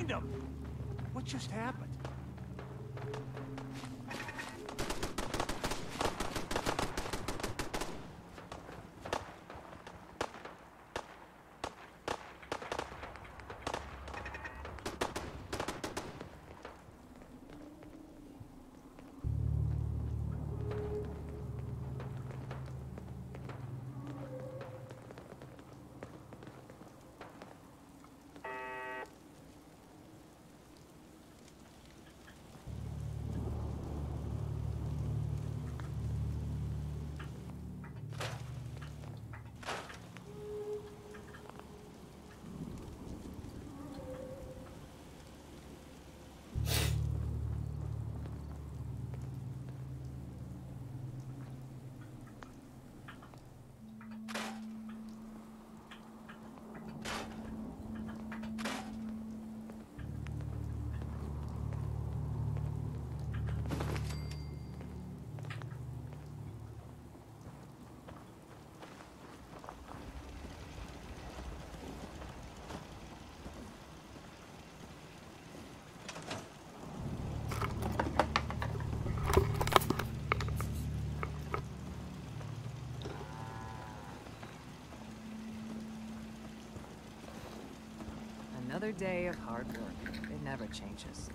find him! What just happened? Another day of hard work. It never changes.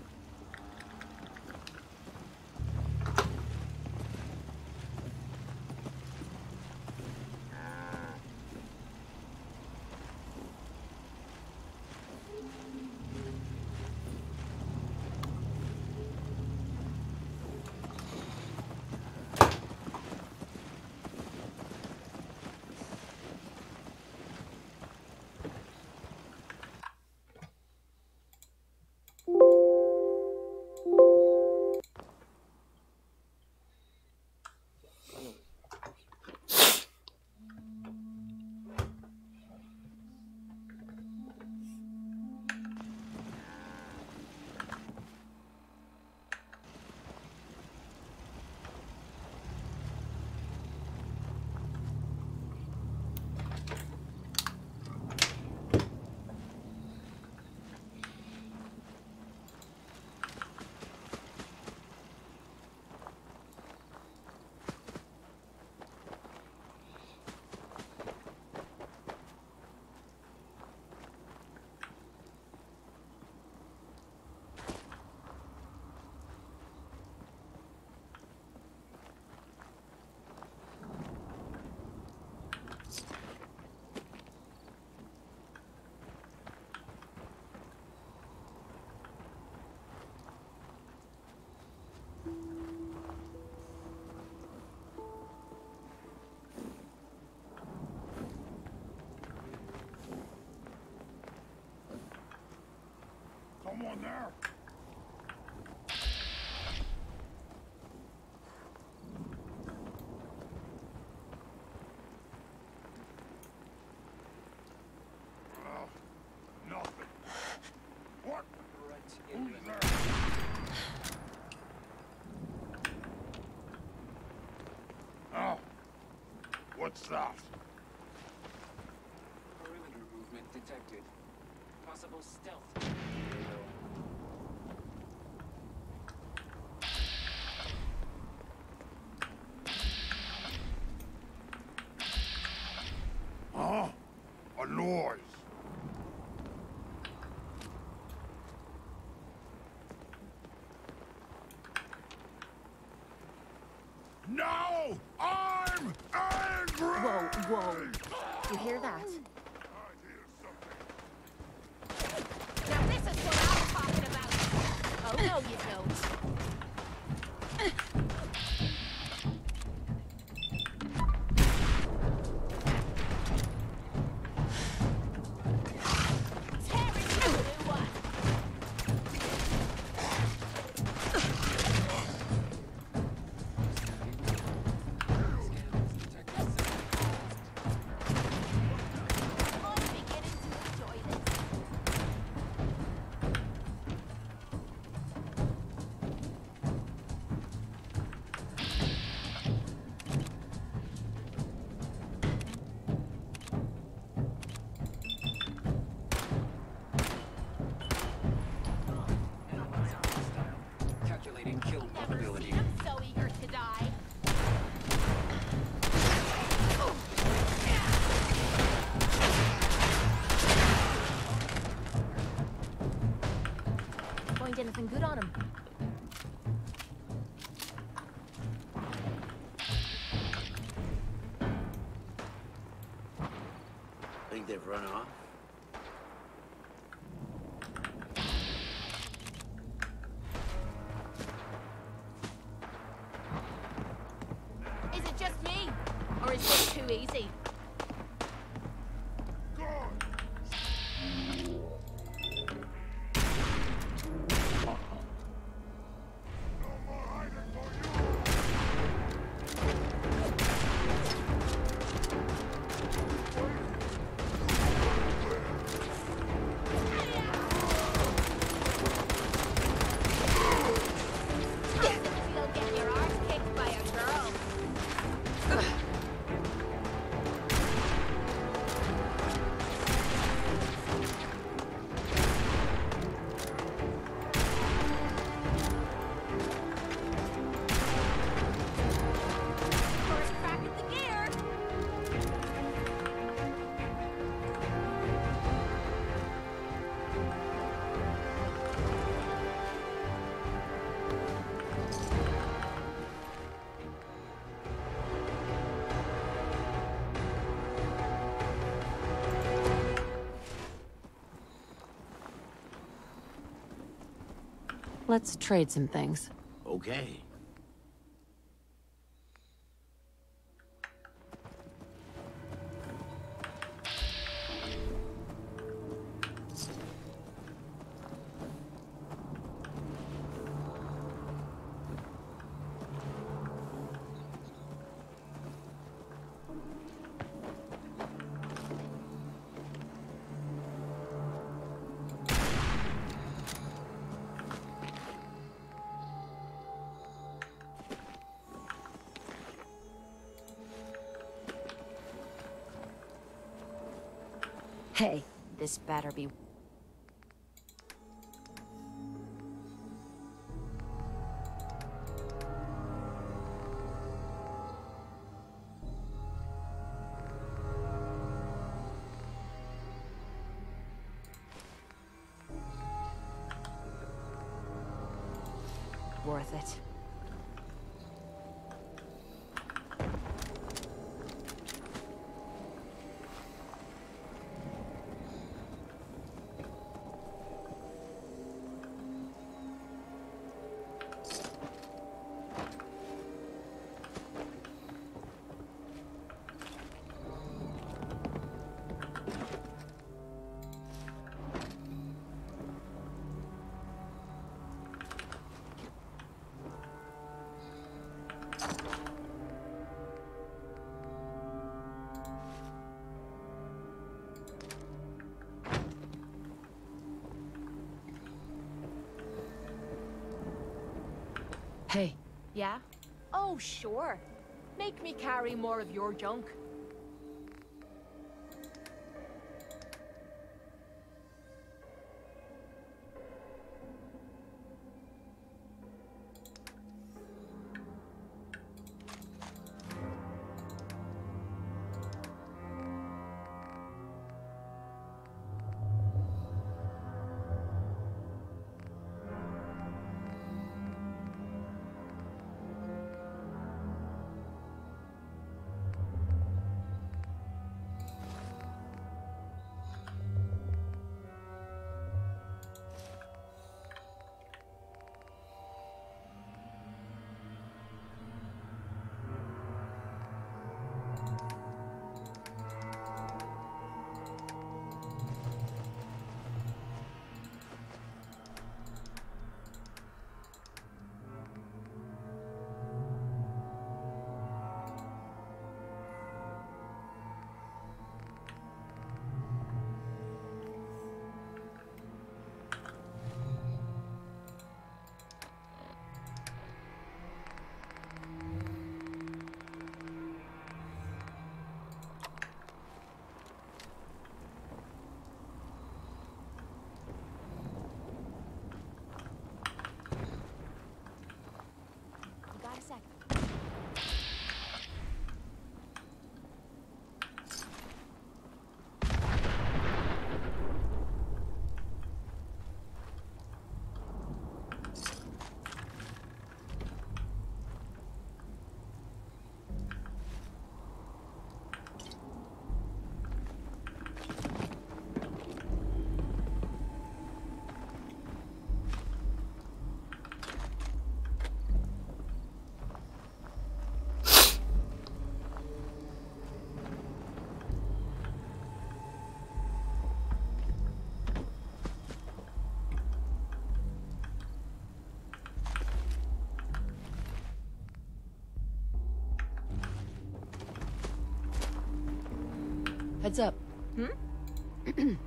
Someone there! Nothing. What? Who's there? Oh. What's that? Perimeter movement detected. Possible stealth. Huh? A noise. No! I'm angry! Whoa, whoa. You hear that? I hear something. Now this is what I'm talking about! Oh, no, you don't. find anything good on him. Think they've run off? Is it just me? Or is this too easy? You'll get your arse kicked by a girl. First crack at the gear. Let's trade some things. Okay. Hey, this better be... worth it. Hey. Yeah? Oh, sure. Make me carry more of your junk. Heads up. You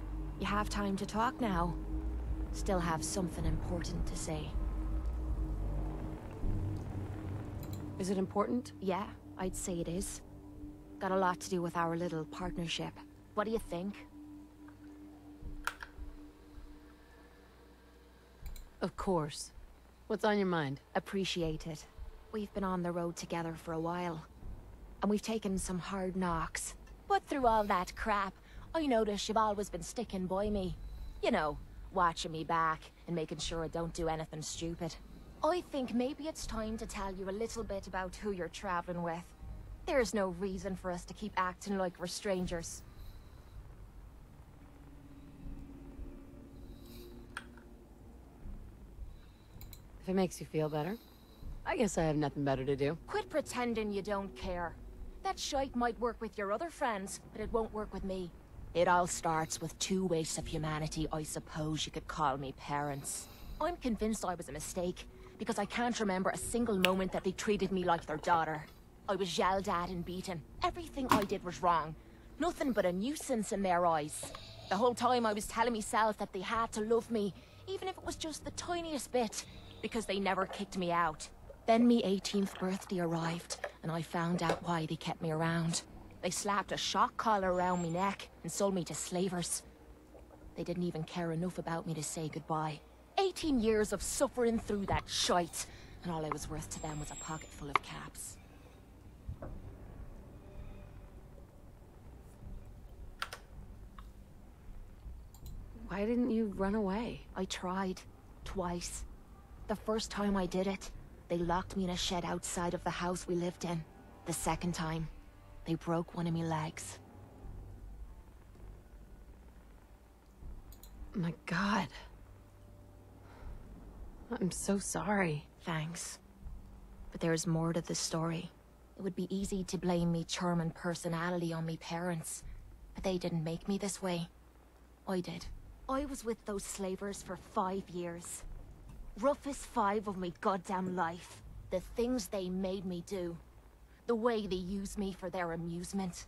have time to talk now. Still have something important to say. Is it important? Yeah, I'd say it is. Got a lot to do with our little partnership. What do you think? Of course. What's on your mind? Appreciate it. We've been on the road together for a while. And we've taken some hard knocks. But through all that crap, I notice you've always been sticking by me. You know, watching me back and making sure I don't do anything stupid. I think maybe it's time to tell you a little bit about who you're traveling with. There's no reason for us to keep acting like we're strangers. If it makes you feel better. I guess I have nothing better to do. Quit pretending you don't care. That shite might work with your other friends, but it won't work with me. It all starts with two wastes of humanity I suppose you could call me parents. I'm convinced I was a mistake, because I can't remember a single moment that they treated me like their daughter. I was yelled at and beaten. Everything I did was wrong. Nothing but a nuisance in their eyes. The whole time I was telling myself that they had to love me, even if it was just the tiniest bit, because they never kicked me out. Then me 18th birthday arrived, and I found out why they kept me around. They slapped a shock collar around me neck and sold me to slavers. They didn't even care enough about me to say goodbye. 18 years of suffering through that shite, and all I was worth to them was a pocket full of caps. Why didn't you run away? I tried. Twice. The first time I did it, they locked me in a shed outside of the house we lived in. The second time, they broke one of my legs. My God. I'm so sorry. Thanks. But there's more to the story. It would be easy to blame me charming personality on me parents, but they didn't make me this way. I did. I was with those slavers for 5 years. Roughest 5 of my goddamn life. The things they made me do. The way they used me for their amusement.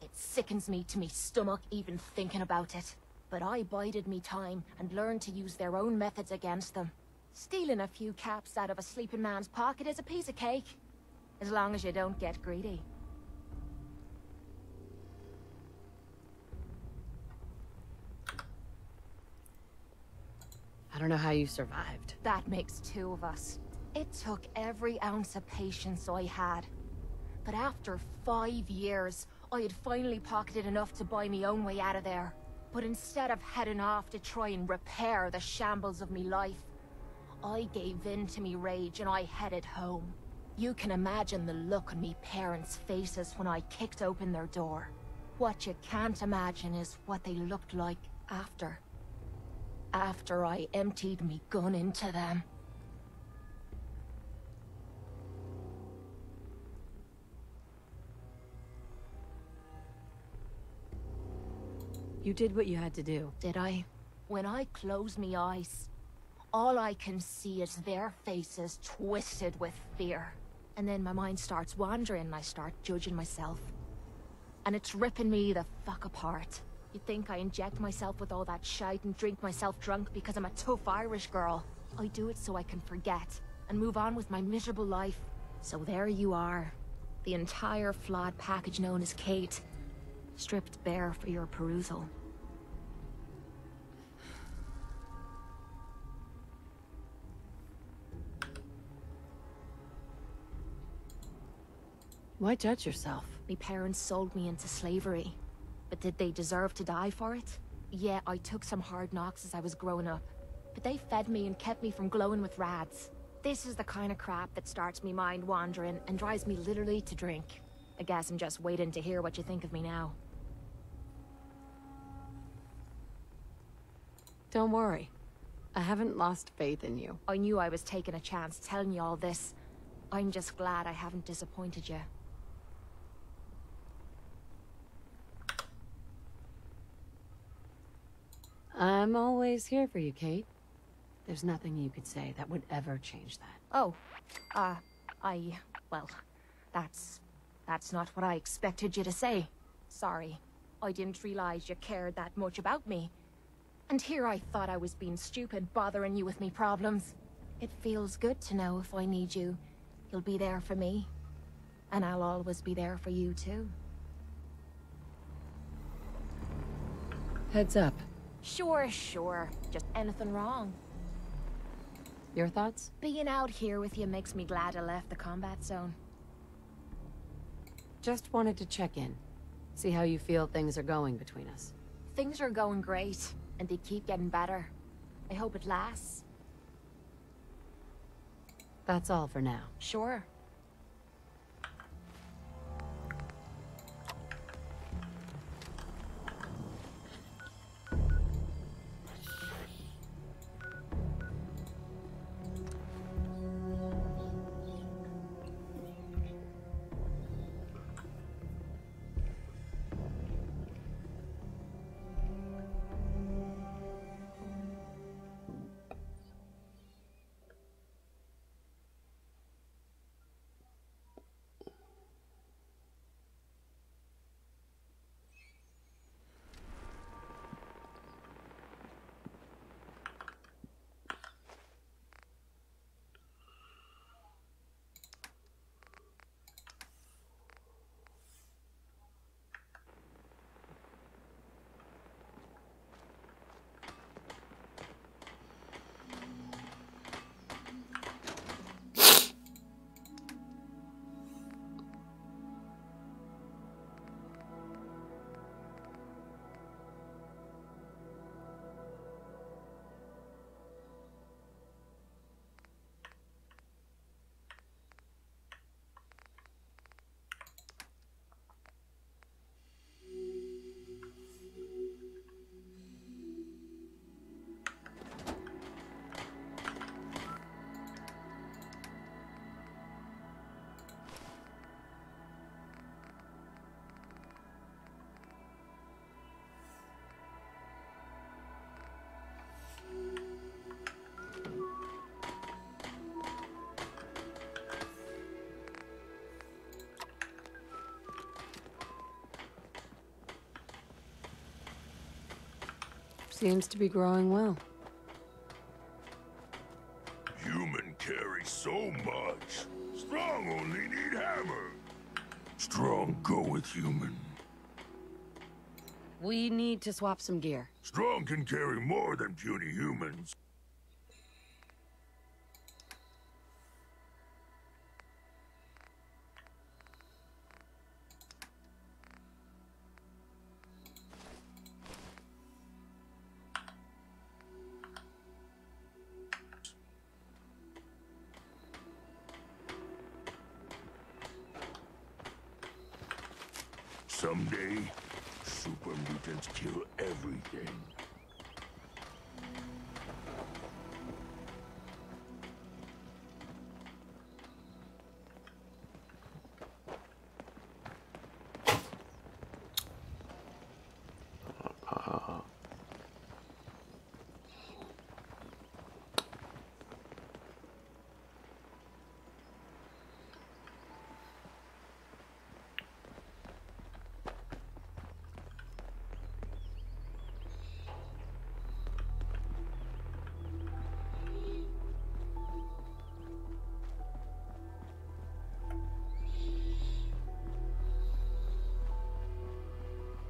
It sickens me to me stomach even thinking about it. But I bided me time and learned to use their own methods against them. Stealing a few caps out of a sleeping man's pocket is a piece of cake. As long as you don't get greedy. I don't know how you survived. That makes 2 of us. It took every ounce of patience I had. But after 5 years, I had finally pocketed enough to buy me own way out of there. But instead of heading off to try and repair the shambles of me life, I gave in to me rage and I headed home. You can imagine the look on me parents' faces when I kicked open their door. What you can't imagine is what they looked like after. After I emptied me gun into them. You did what you had to do. Did I? When I close me eyes, all I can see is their faces twisted with fear. And then my mind starts wandering and I start judging myself. And it's ripping me the fuck apart. You'd think I inject myself with all that shite and drink myself drunk because I'm a tough Irish girl. I do it so I can forget and move on with my miserable life. So there you are. The entire flawed package known as Kate. Stripped bare for your perusal. Why judge yourself? My parents sold me into slavery. But did they deserve to die for it? Yeah, I took some hard knocks as I was growing up. But they fed me and kept me from glowing with rads. This is the kind of crap that starts me mind wandering and drives me literally to drink. I guess I'm just waiting to hear what you think of me now. Don't worry. I haven't lost faith in you. I knew I was taking a chance telling you all this. I'm just glad I haven't disappointed you. I'm always here for you, Kate. There's nothing you could say that would ever change that. Oh, well, that's not what I expected you to say. Sorry. I didn't realize you cared that much about me. And here I thought I was being stupid, bothering you with me problems. It feels good to know if I need you, you'll be there for me. And I'll always be there for you, too. Heads up. Sure, sure. Just anything wrong. Your thoughts? Being out here with you makes me glad I left the combat zone. Just wanted to check in. See how you feel things are going between us. Things are going great, and they keep getting better. I hope it lasts. That's all for now. Sure. Seems to be growing well. Human carry so much. Strong only need hammer. Strong go with human. We need to swap some gear. Strong can carry more than puny humans. Someday, super mutants kill everything.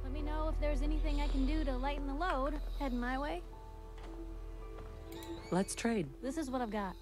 Let me know if there's anything I can do to lighten the load. Heading my way. Let's trade. This is what I've got.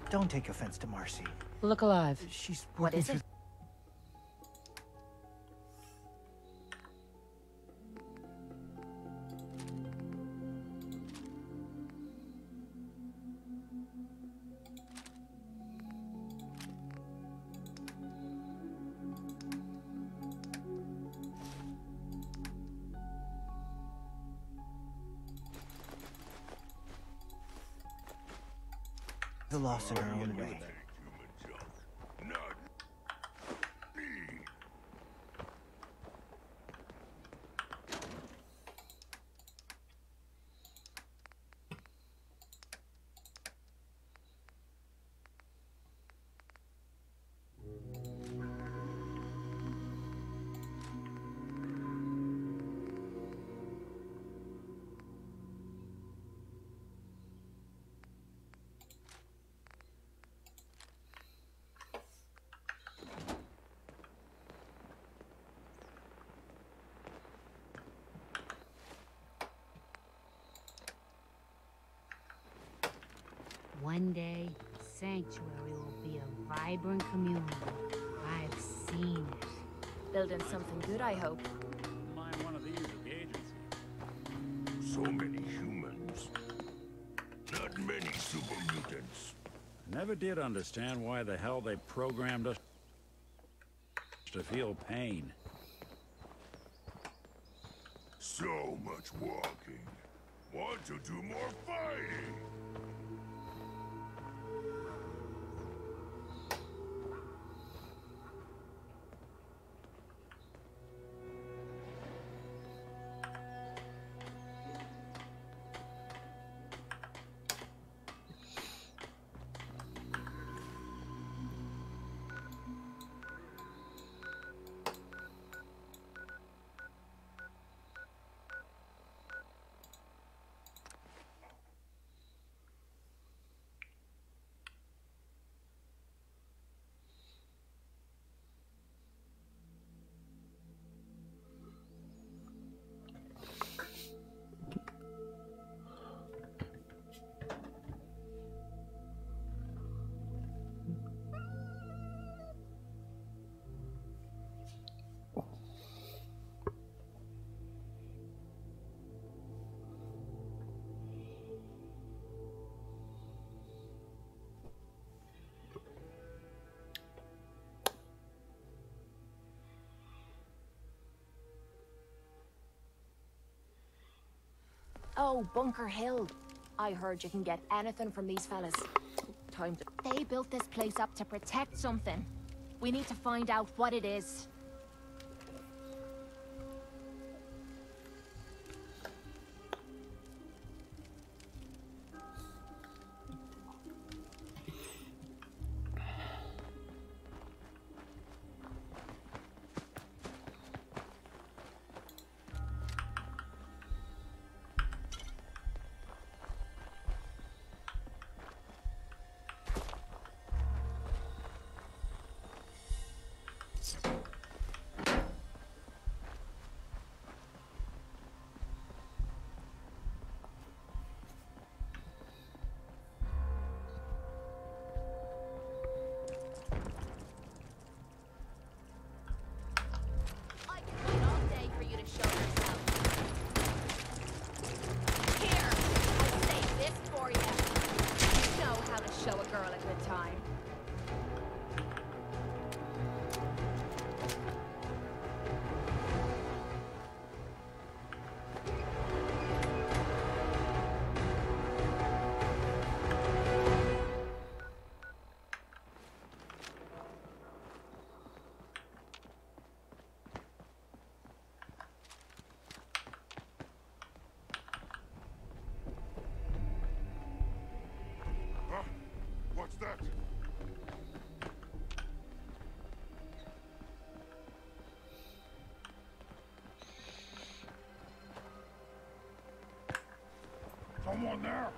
Don't take offense to Marcy. Look alive. She's What is it? The loss in her own way. Human junk. Not me. One day, Sanctuary will be a vibrant community. I've seen it. Building something good, I hope. Mind one of these at the agency. So many humans. Not many super mutants. Never did understand why the hell they programmed us to feel pain. So much walking. Want to do more fighting? Oh, Bunker Hill. I heard you can get anything from these fellas. Time to... They built this place up to protect something. We need to find out what it is. What's that? Someone there?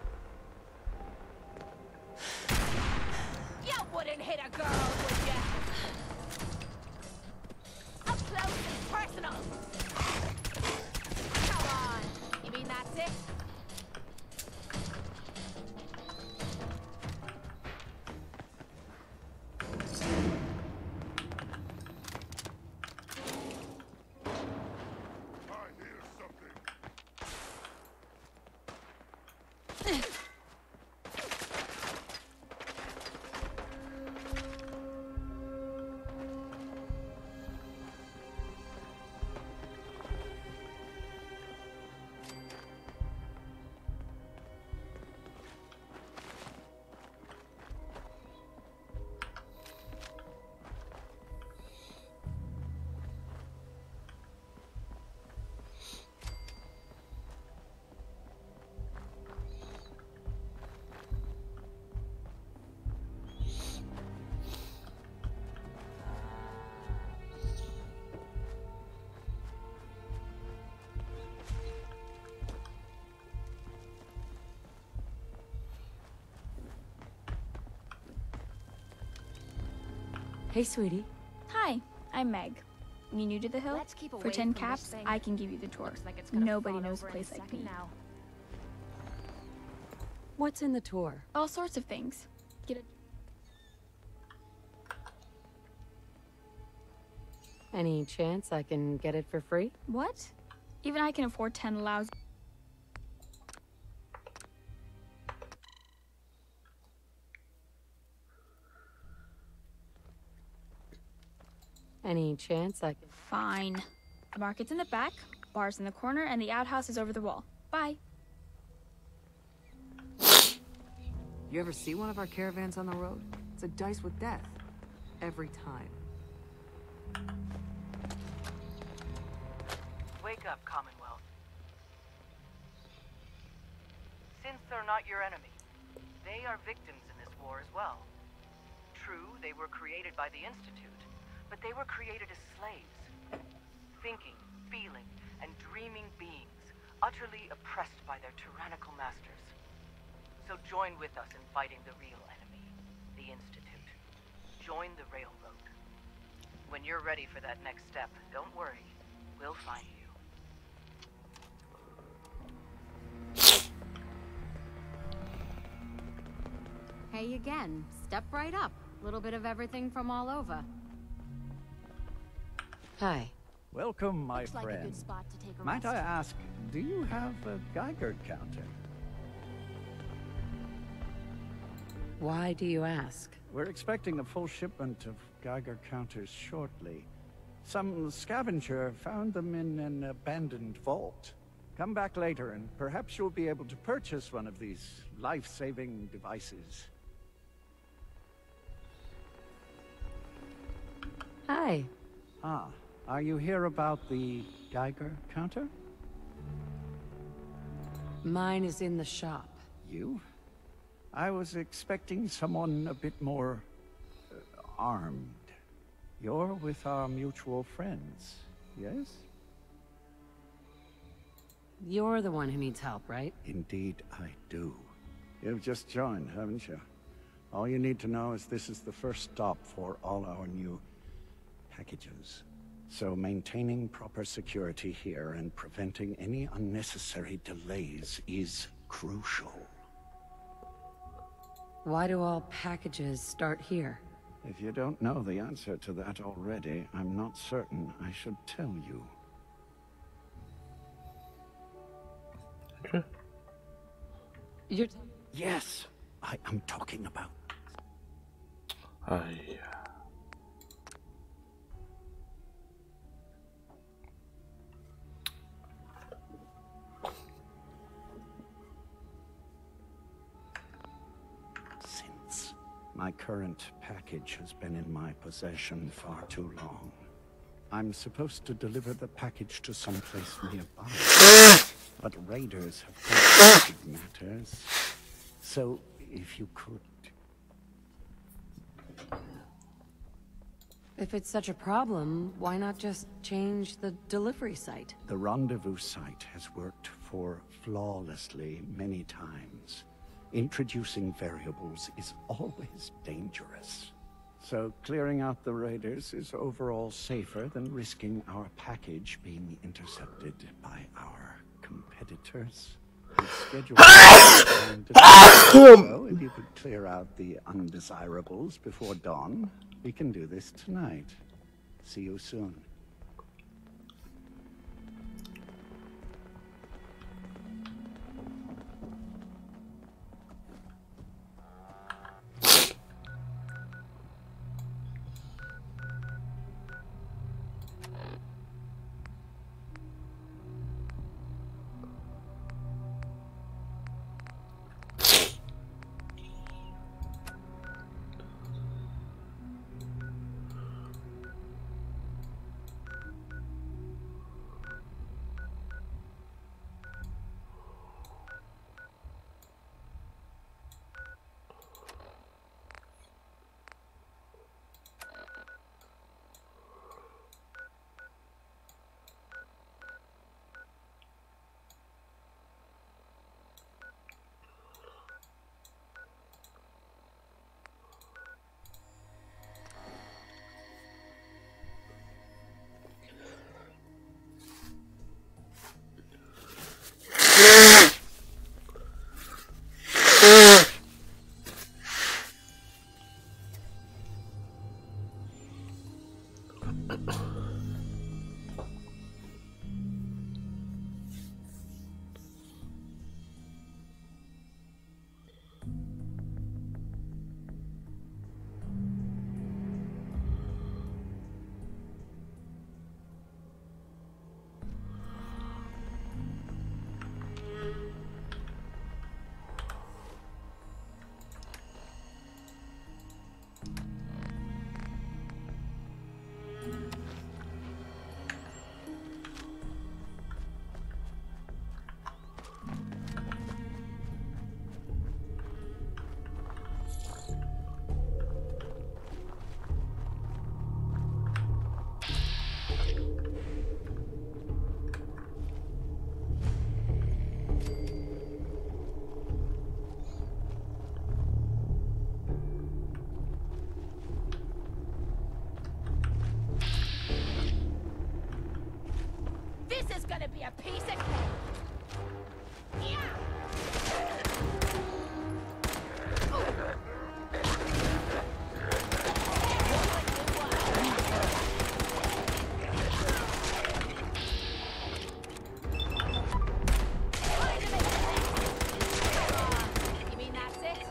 You wouldn't hit a girl, would ya? Up close and personal. Come on. You mean that's it? Hey, sweetie. Hi, I'm Meg. You new to the hill? For 10 caps, I can give you the tour. Nobody knows a place like me. What's in the tour? All sorts of things. Get a... Any chance I can get it for free? What? Even I can afford 10 lousy... Any chance I can... Fine. The market's in the back, bar's in the corner, and the outhouse is over the wall. Bye. You ever see one of our caravans on the road? It's a dice with death. Every time. Wake up, Commonwealth. Since they're not your enemy, they are victims in this war as well. True, they were created by the Institute, but they were created as slaves. Thinking, feeling, and dreaming beings, utterly oppressed by their tyrannical masters. So join with us in fighting the real enemy, the Institute. Join the Railroad. When you're ready for that next step, don't worry. We'll find you. Hey again. Step right up. Little bit of everything from all over. Hi. Welcome, my Looks like a friend. good spot to take a Might I rest. ask, do you have a Geiger counter? Why do you ask? We're expecting a full shipment of Geiger counters shortly. Some scavenger found them in an abandoned vault. Come back later and perhaps you'll be able to purchase one of these life-saving devices. Hi. Ah, are you here about the Geiger counter? Mine is in the shop. You? I was expecting someone a bit more armed. You're with our mutual friends, yes? You're the one who needs help, right? Indeed, I do. You've just joined, haven't you? All you need to know is this is the first stop for all our new packages. So maintaining proper security here and preventing any unnecessary delays is crucial. Why do all packages start here? If you don't know the answer to that already, I'm not certain I should tell you. You're... Yes, I am talking about... Since my current package has been in my possession far too long, I'm supposed to deliver the package to someplace nearby. But raiders have complicated matters. So, if you could... If it's such a problem, why not just change the delivery site? The rendezvous site has worked flawlessly many times. Introducing variables is always dangerous. So clearing out the raiders is overall safer than risking our package being intercepted by our competitors. So if you could clear out the undesirables before dawn, we can do this tonight. See you soon. This is gonna be a piece of cake! Yeah! You mean that's it?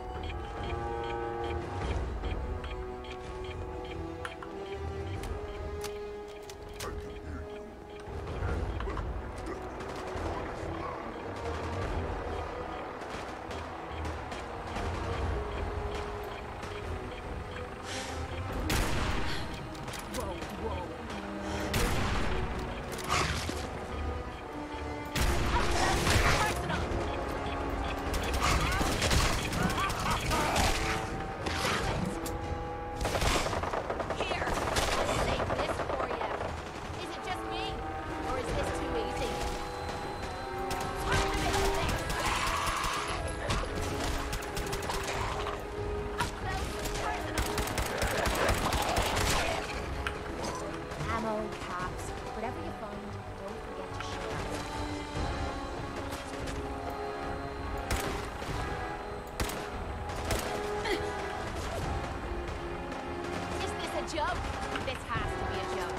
Joke? This has to be a joke.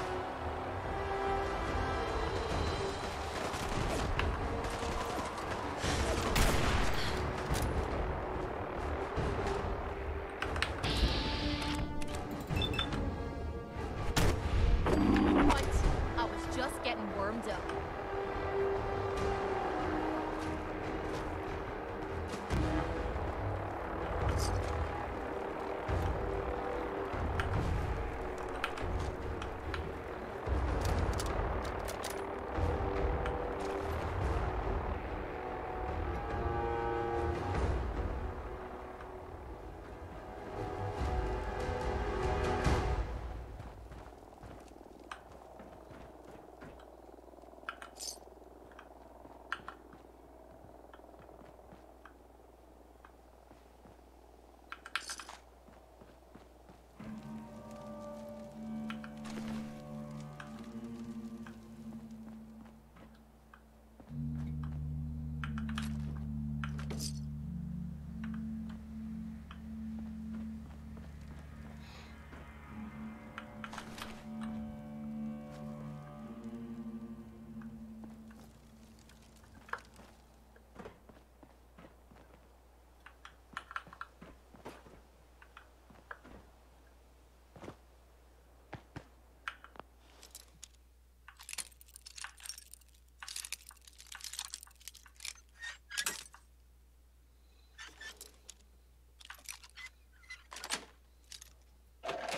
What? I was just getting warmed up.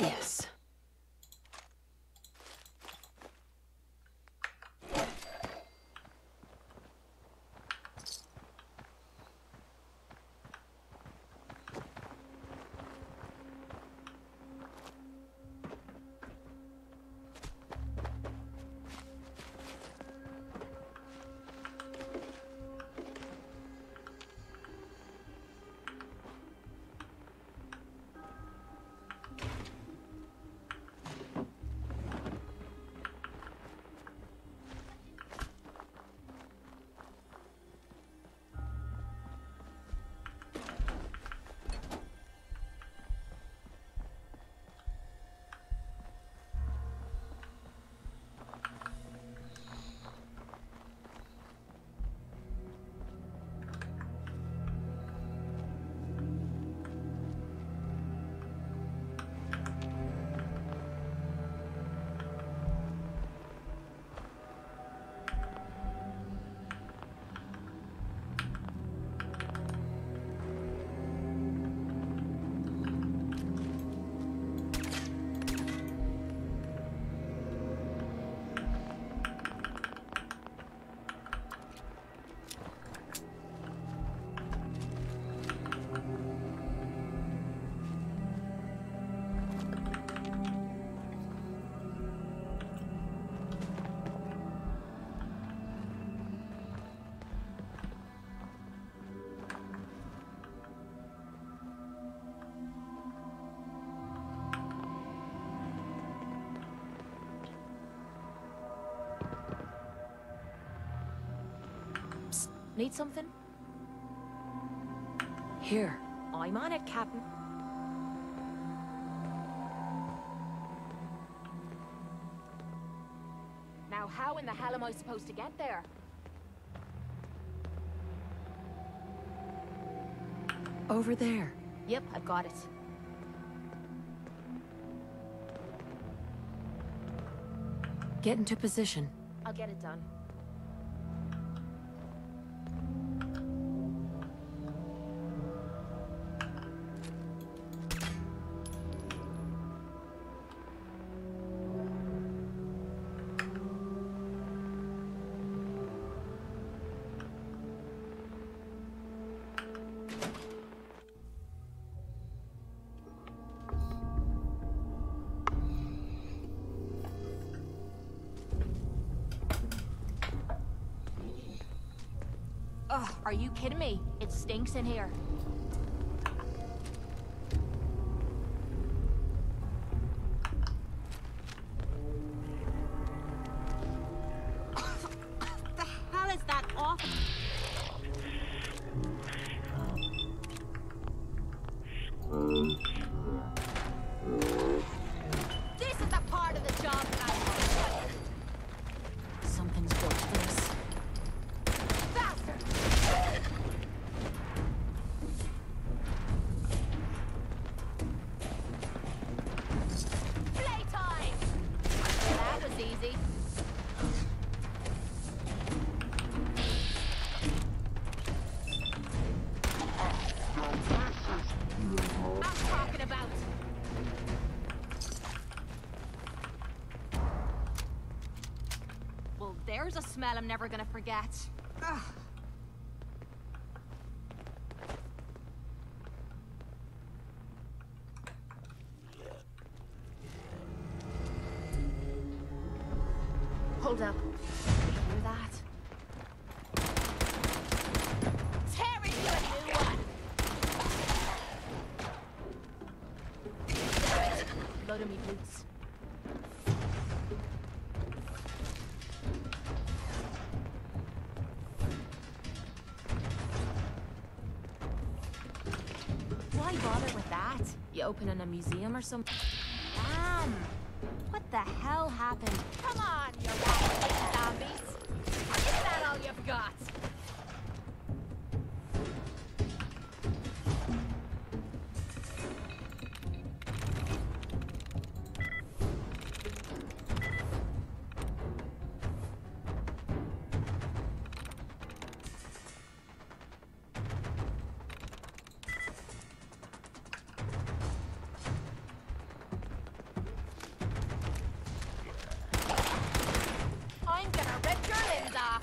Yes. Need something? Here. I'm on it, Captain. Now, how in the hell am I supposed to get there? Over there. Yep, I've got it. Get into position. I'll get it done. Ugh, are you kidding me? It stinks in here. The hell is that awful? This is the part of the job that I want. Something's built this. Playtime! That was easy. I'm talking about. Well, there's a smell I'm never gonna forget. Ugh. Hold up. Hear that? Tearing you a new one! Load of me boots. Why bother with that? You opening a museum or something? Damn! What the hell happened? Come on, you rat zombies! Is that all you've got? I'm gonna rip your limbs off!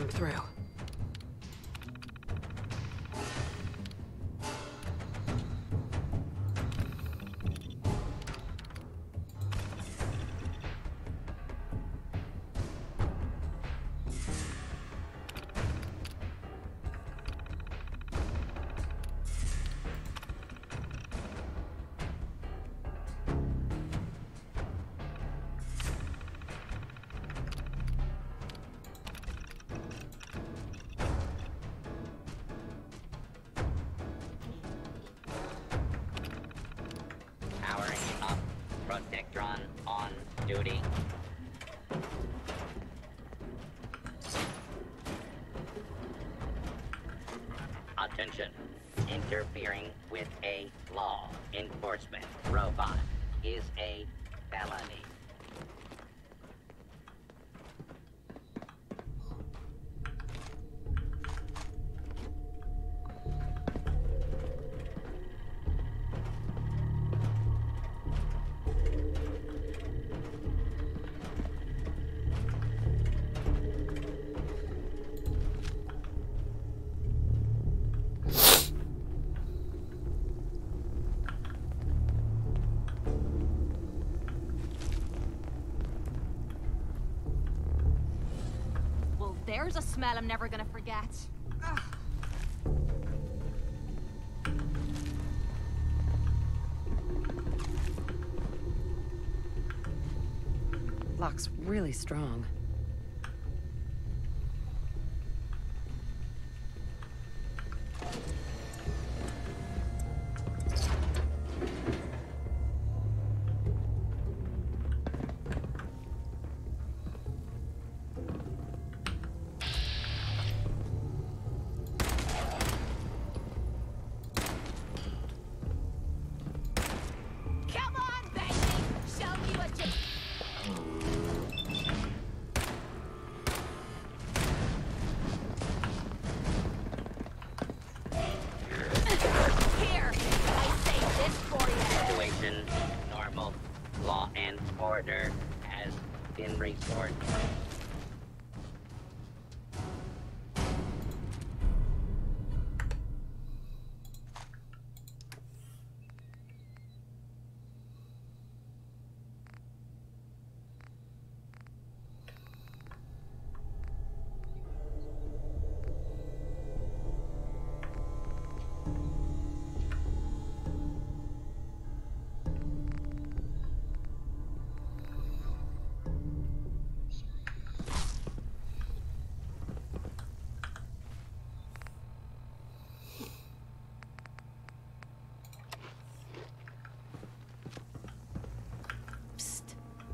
I'm through. Powering up. Protectron on duty. Attention. Interfering with a law enforcement robot is a felony. There's a smell I'm never gonna forget. Ugh. Lock's really strong.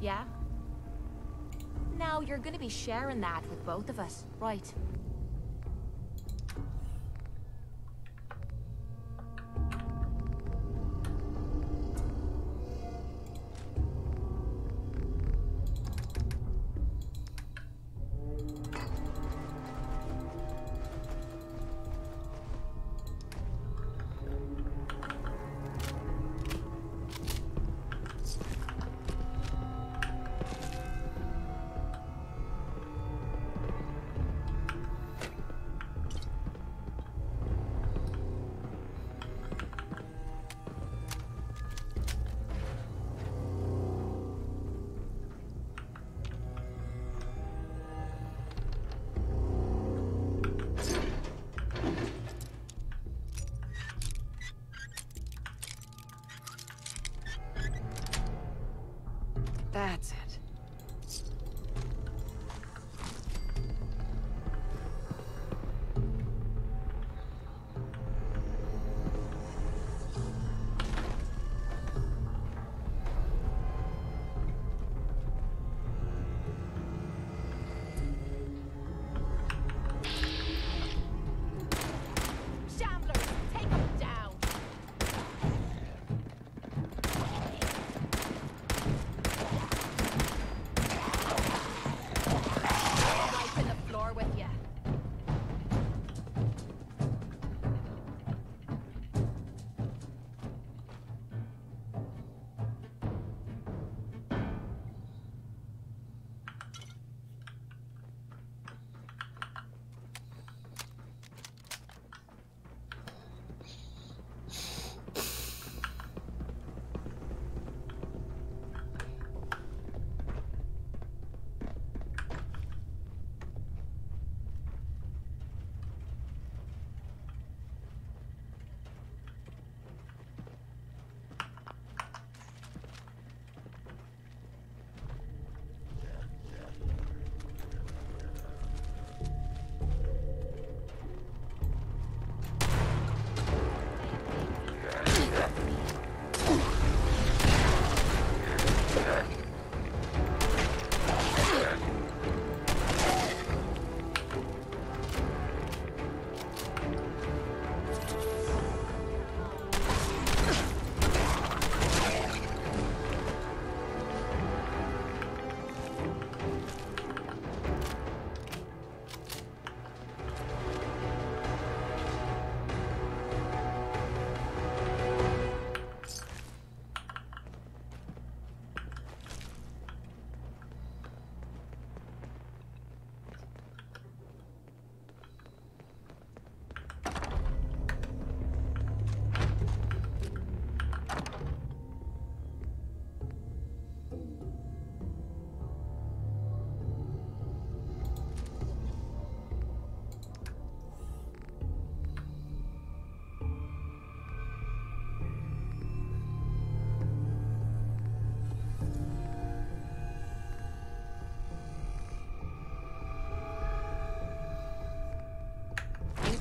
Yeah? Now you're gonna be sharing that with both of us, right?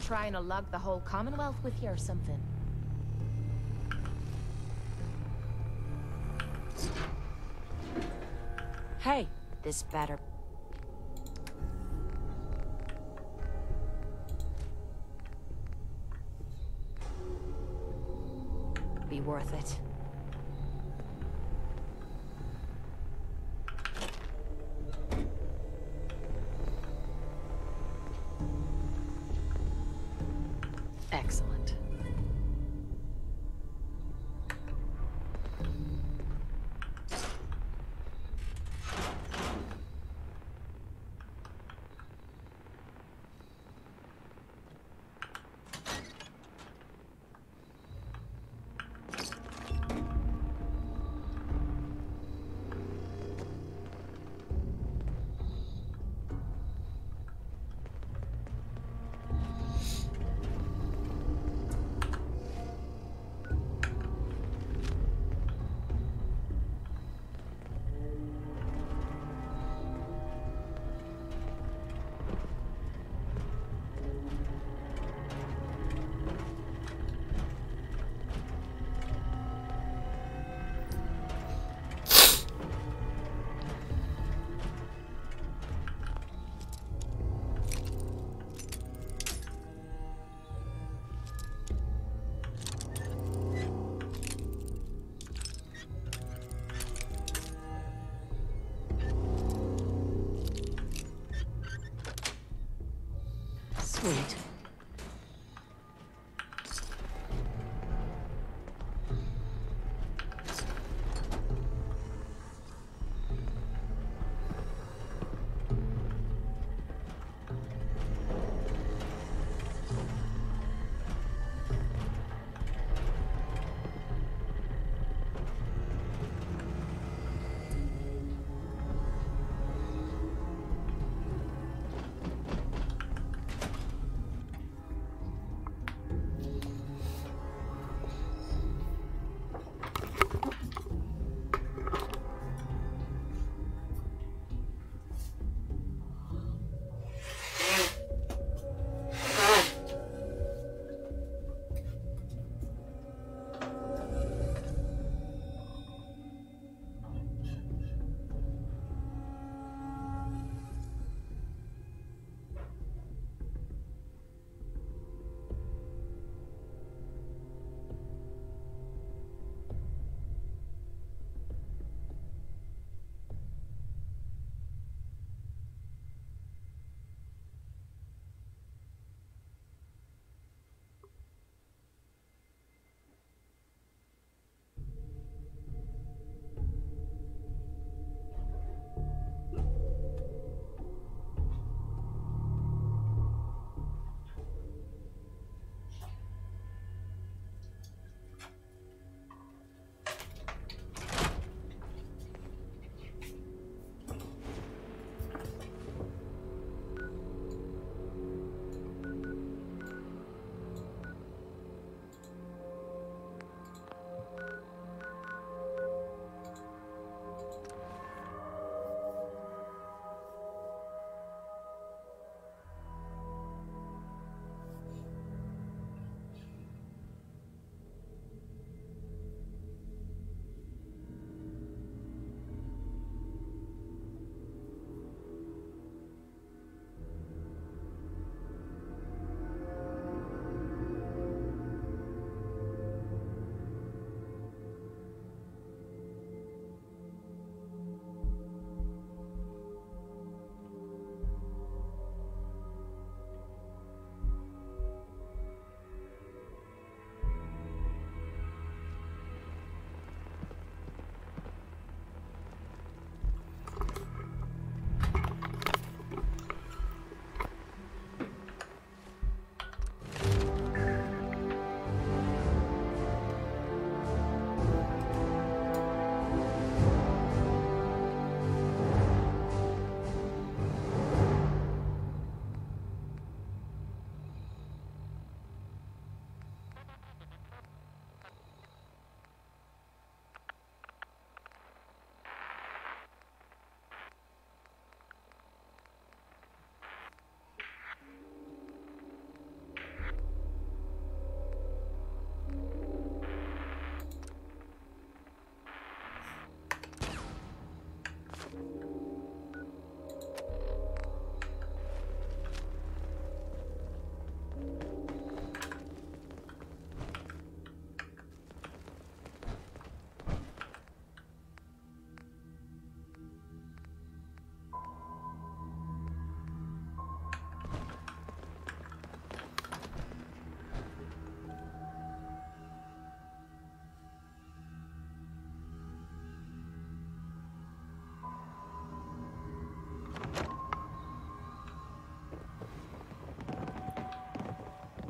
trying to lug the whole Commonwealth with you or something? Hey, this better be worth it. Excellent. Sweet.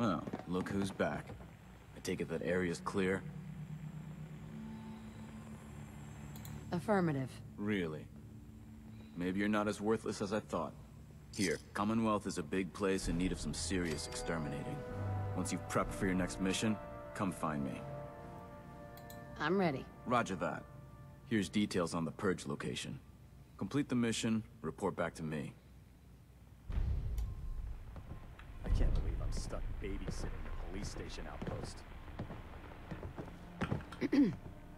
Well, look who's back. I take it that area's clear? Affirmative. Really? Maybe you're not as worthless as I thought. Here, Commonwealth is a big place in need of some serious exterminating. Once you've prepped for your next mission, come find me. I'm ready. Roger that. Here's details on the Purge location. Complete the mission, report back to me. I can't believe I'm stuck babysitting the police station outpost.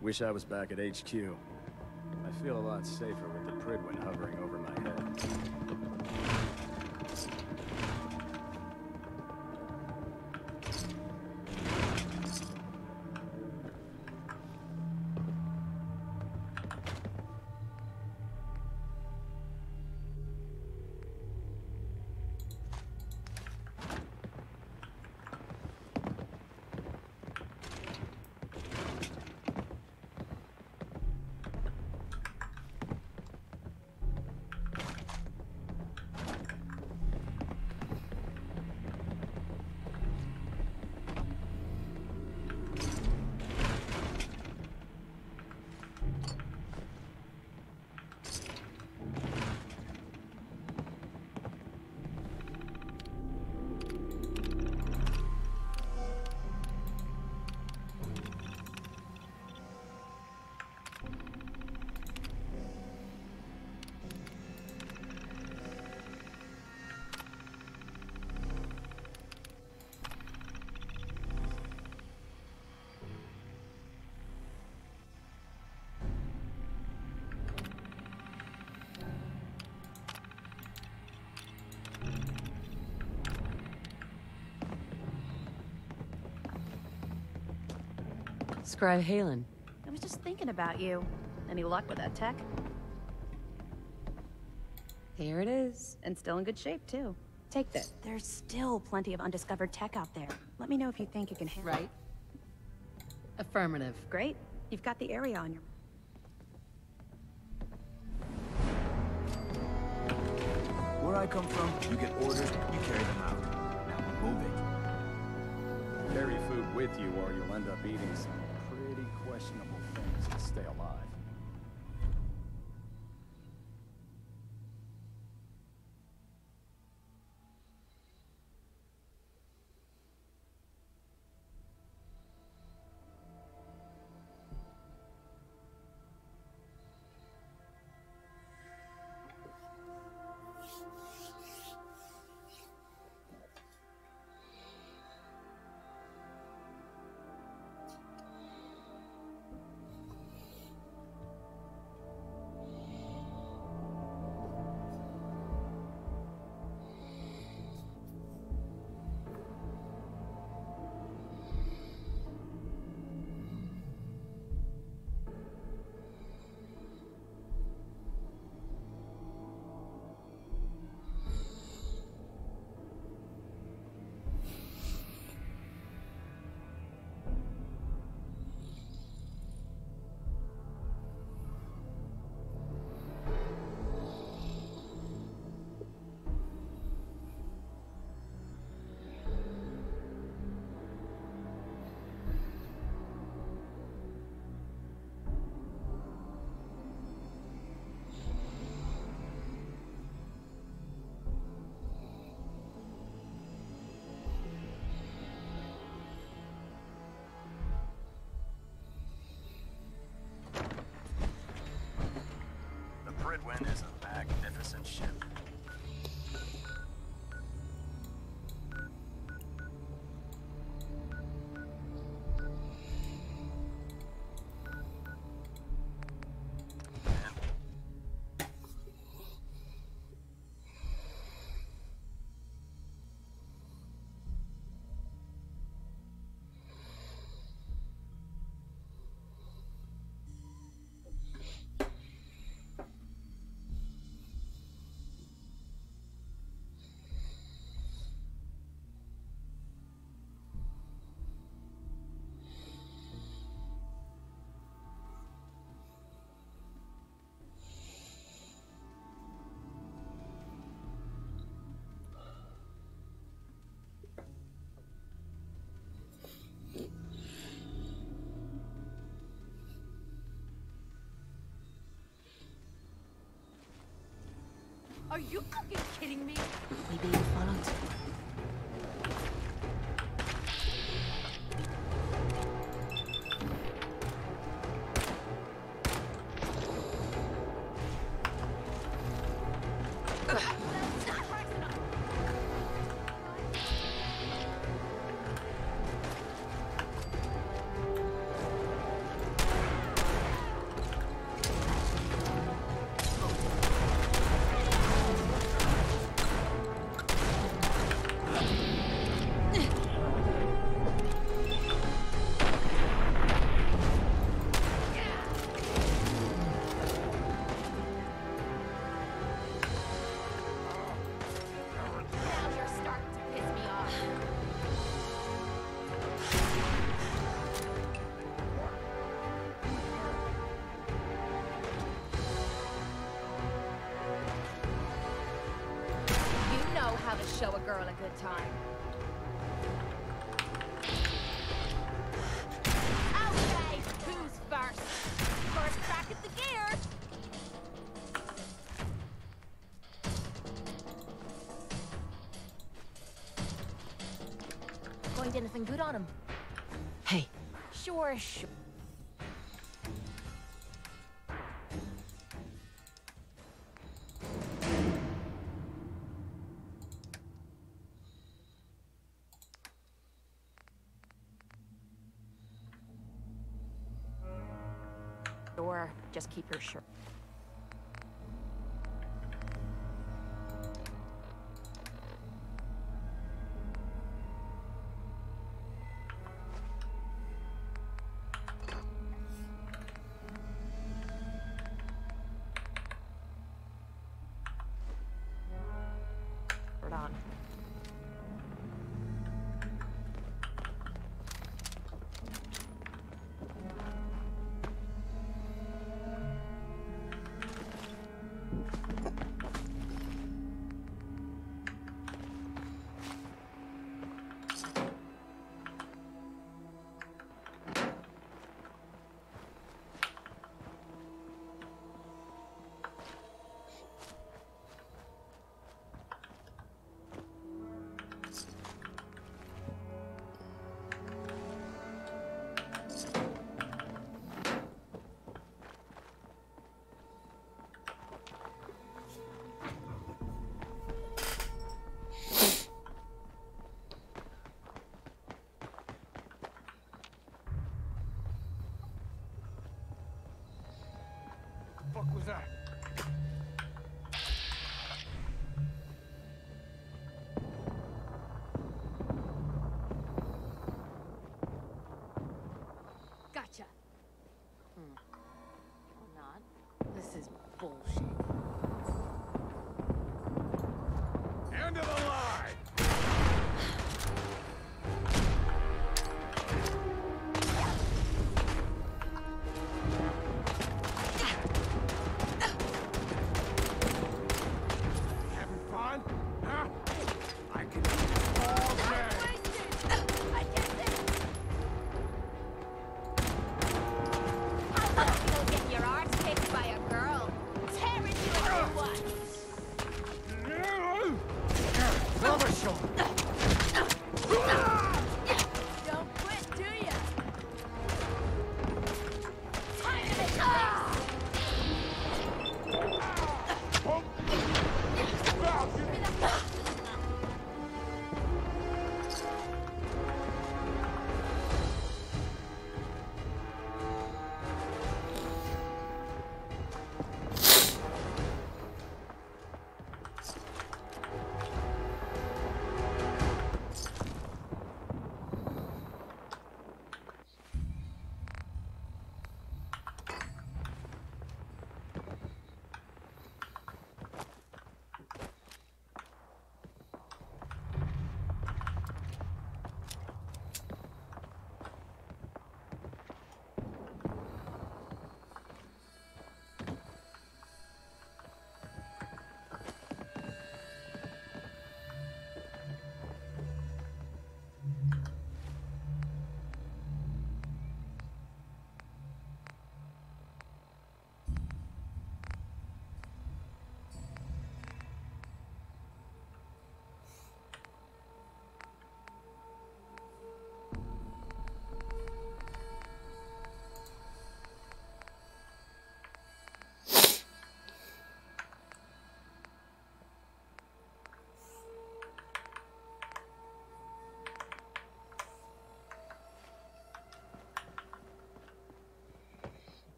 Wish I was back at HQ. I feel a lot safer with the Pridwin hovering over my head. Scribe Halen. I was just thinking about you. Any luck with that tech? Here it is. And still in good shape, too. Take this. There's still plenty of undiscovered tech out there. Let me know if you think you can handle it. Right. Affirmative. Great. You've got the area on your... Where I come from, you get orders, you carry them out. Now move it. Carry food with you or you'll end up eating some pretty questionable things to stay alive. Pridwin is a magnificent ship. Are you fucking kidding me? We being followed? Show a girl a good time. Okay, who's first? First crack at the gear. Find anything good on him? Hey. Sure. Or just keep your shirt. Put on. What was that? Gotcha. Or not. This is bullshit. End of the line!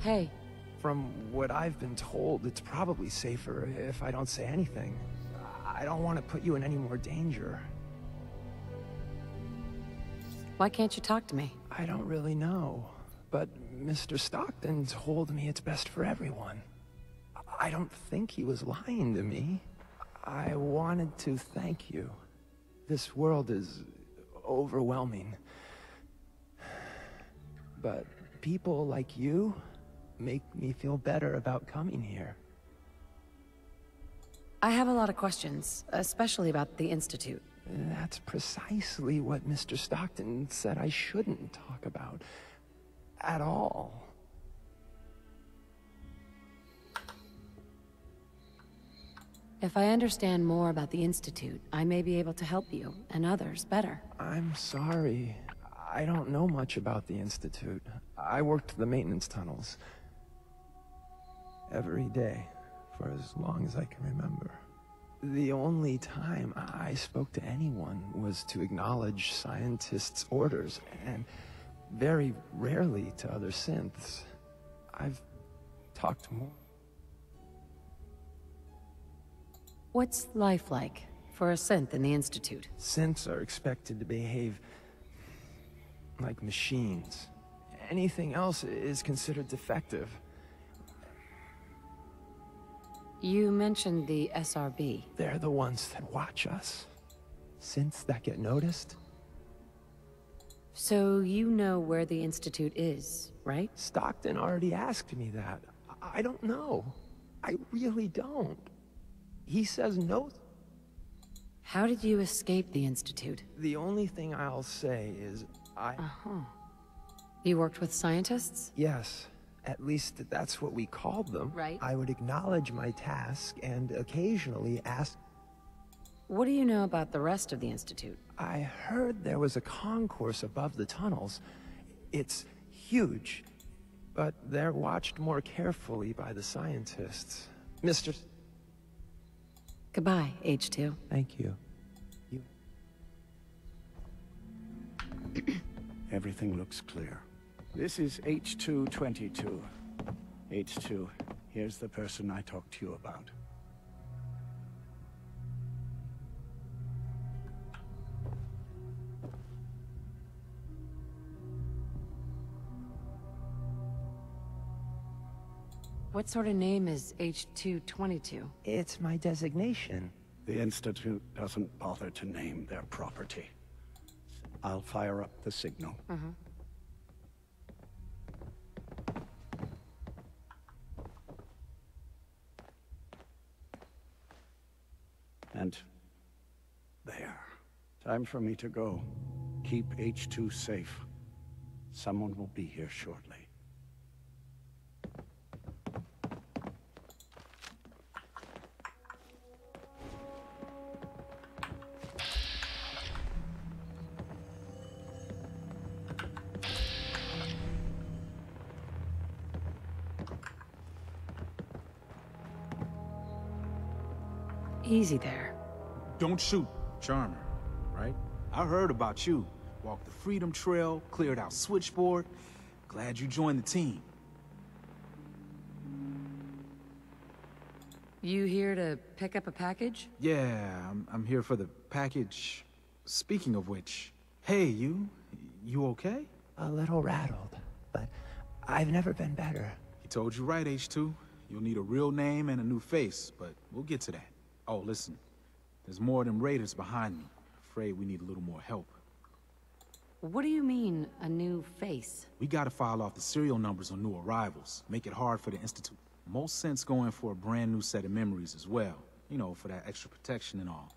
Hey. From what I've been told, it's probably safer if I don't say anything. I don't want to put you in any more danger. Why can't you talk to me? I don't really know, but Mr. Stockton told me it's best for everyone. I don't think he was lying to me. I wanted to thank you. This world is overwhelming. But people like you make me feel better about coming here. I have a lot of questions, especially about the Institute. That's precisely what Mr. Stockton said I shouldn't talk about. At all. If I understand more about the Institute, I may be able to help you, and others, better. I'm sorry. I don't know much about the Institute. I worked the maintenance tunnels. Every day, for as long as I can remember. The only time I spoke to anyone was to acknowledge scientists' orders, and very rarely to other synths. I've talked more. What's life like for a synth in the Institute? Synths are expected to behave like machines. Anything else is considered defective. You mentioned the SRB. They're the ones that watch us. Synths that get noticed. So you know where the Institute is, right? Stockton already asked me that. I don't know. I really don't. He says no. How did you escape the Institute? The only thing I'll say is You worked with scientists? Yes. At least that's what we called them. Right. I would acknowledge my task and occasionally ask... What do you know about the rest of the Institute? I heard there was a concourse above the tunnels. It's huge, but they're watched more carefully by the scientists. Mr. Goodbye, H2. Thank you. Everything looks clear. This is H222. H2, here's the person I talked to you about. What sort of name is H222? It's my designation. The Institute doesn't bother to name their property. I'll fire up the signal. And there. Time for me to go. Keep H2 safe. Someone will be here shortly. Easy there. Don't shoot, Charmer, right? I heard about you. Walked the Freedom Trail, cleared out Switchboard. Glad you joined the team. You here to pick up a package? Yeah, I'm here for the package. Speaking of which, hey, you okay? A little rattled, but I've never been better. He told you right, H2. You'll need a real name and a new face, but we'll get to that. Oh, listen. There's more of them raiders behind me. Afraid we need a little more help. What do you mean, a new face? We gotta file off the serial numbers on new arrivals. Make it hard for the Institute. Most sense going for a brand new set of memories as well. You know, for that extra protection and all.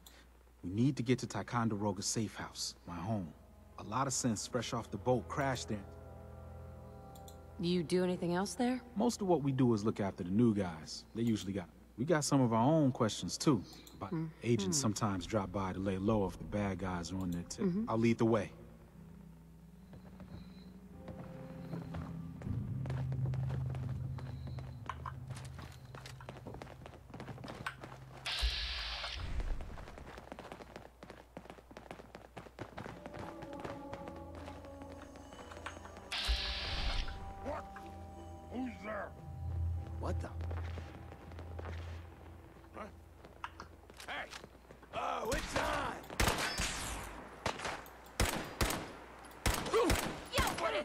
We need to get to Ticonderoga's safe house, my home. A lot of sense fresh off the boat crashed there. You do anything else there? Most of what we do is look after the new guys. They usually got... We got some of our own questions, too. But agents sometimes drop by to lay low if the bad guys are on their tip. I'll lead the way. Who's there?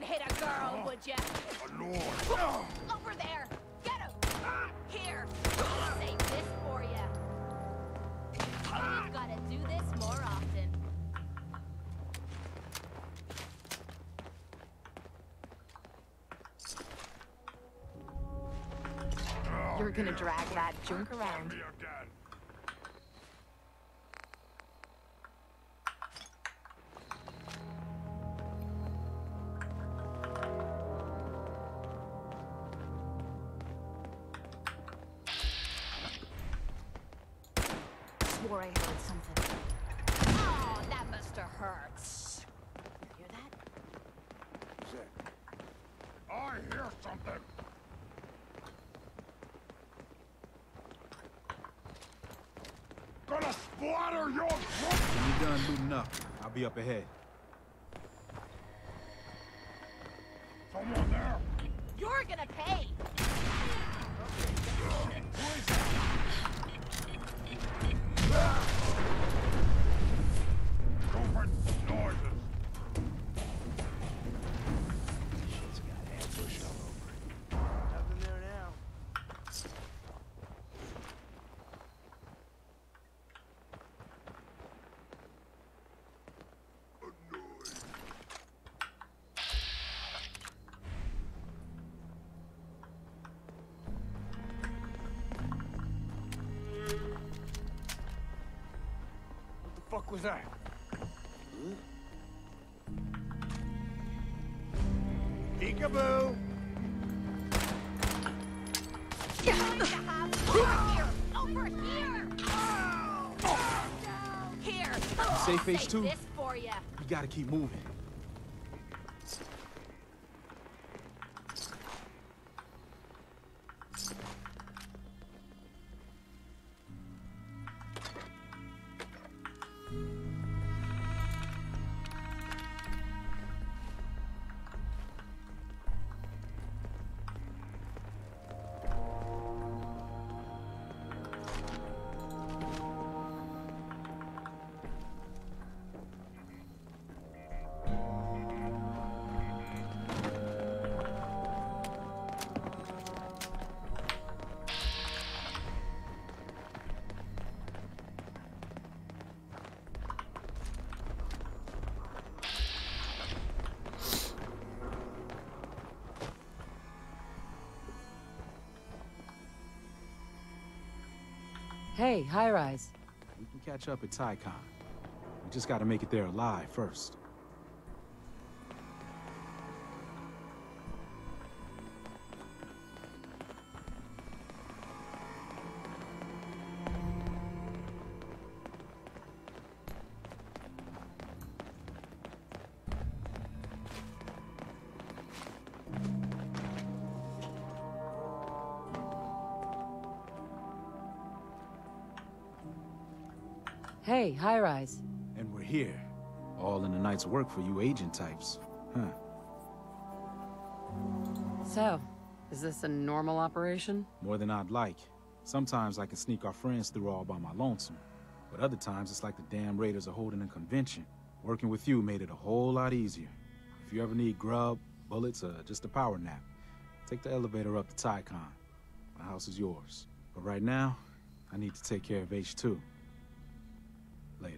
and hit a girl, would ya? Over there! Get him! Here! I'll save this for ya! We've gotta do this more often. You're gonna drag that junk around. Swore I heard something. Oh, that must have hurt. Hear that? I hear something. Gonna splatter your truck! When you're done looting up, I'll be up ahead. Someone there! You're gonna pay! Stupid noises! Shit's got ambush all over it. Nothing there now. What the fuck was that? Peekaboo! Over here! Here! Safe H2? This for ya. You gotta keep moving. Hey, high rise. We can catch up at TyCon. We just gotta make it there alive first. Hey, high rise. And we're here. All in a night's work for you agent types. Huh. So, is this a normal operation? More than I'd like. Sometimes I can sneak our friends through all by my lonesome. But other times it's like the damn raiders are holding a convention. Working with you made it a whole lot easier. If you ever need grub, bullets, or just a power nap, take the elevator up to TyCon. My house is yours. But right now, I need to take care of H2. Later.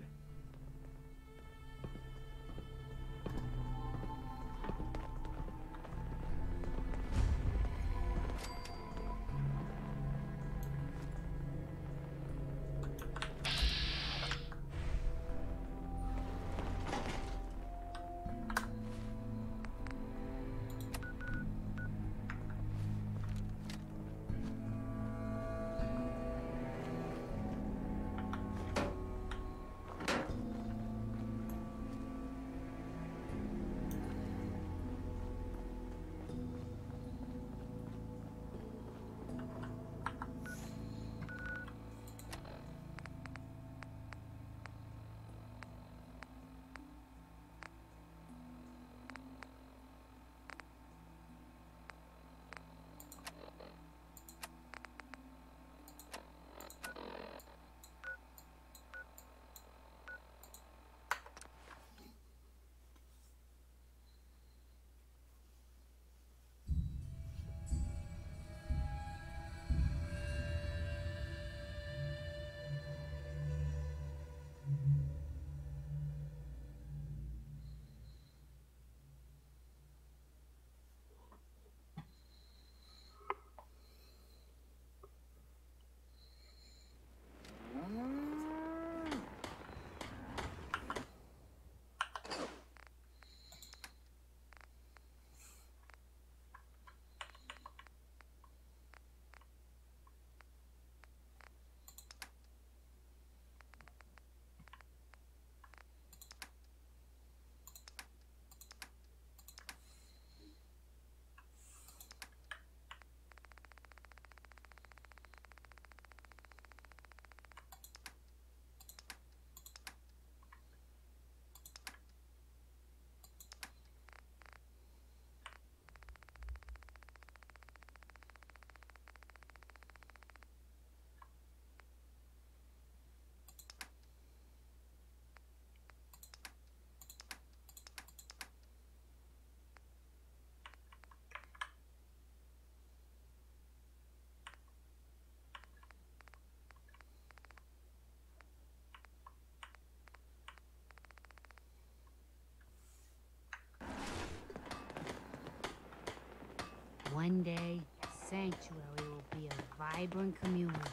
One day, Sanctuary will be a vibrant community.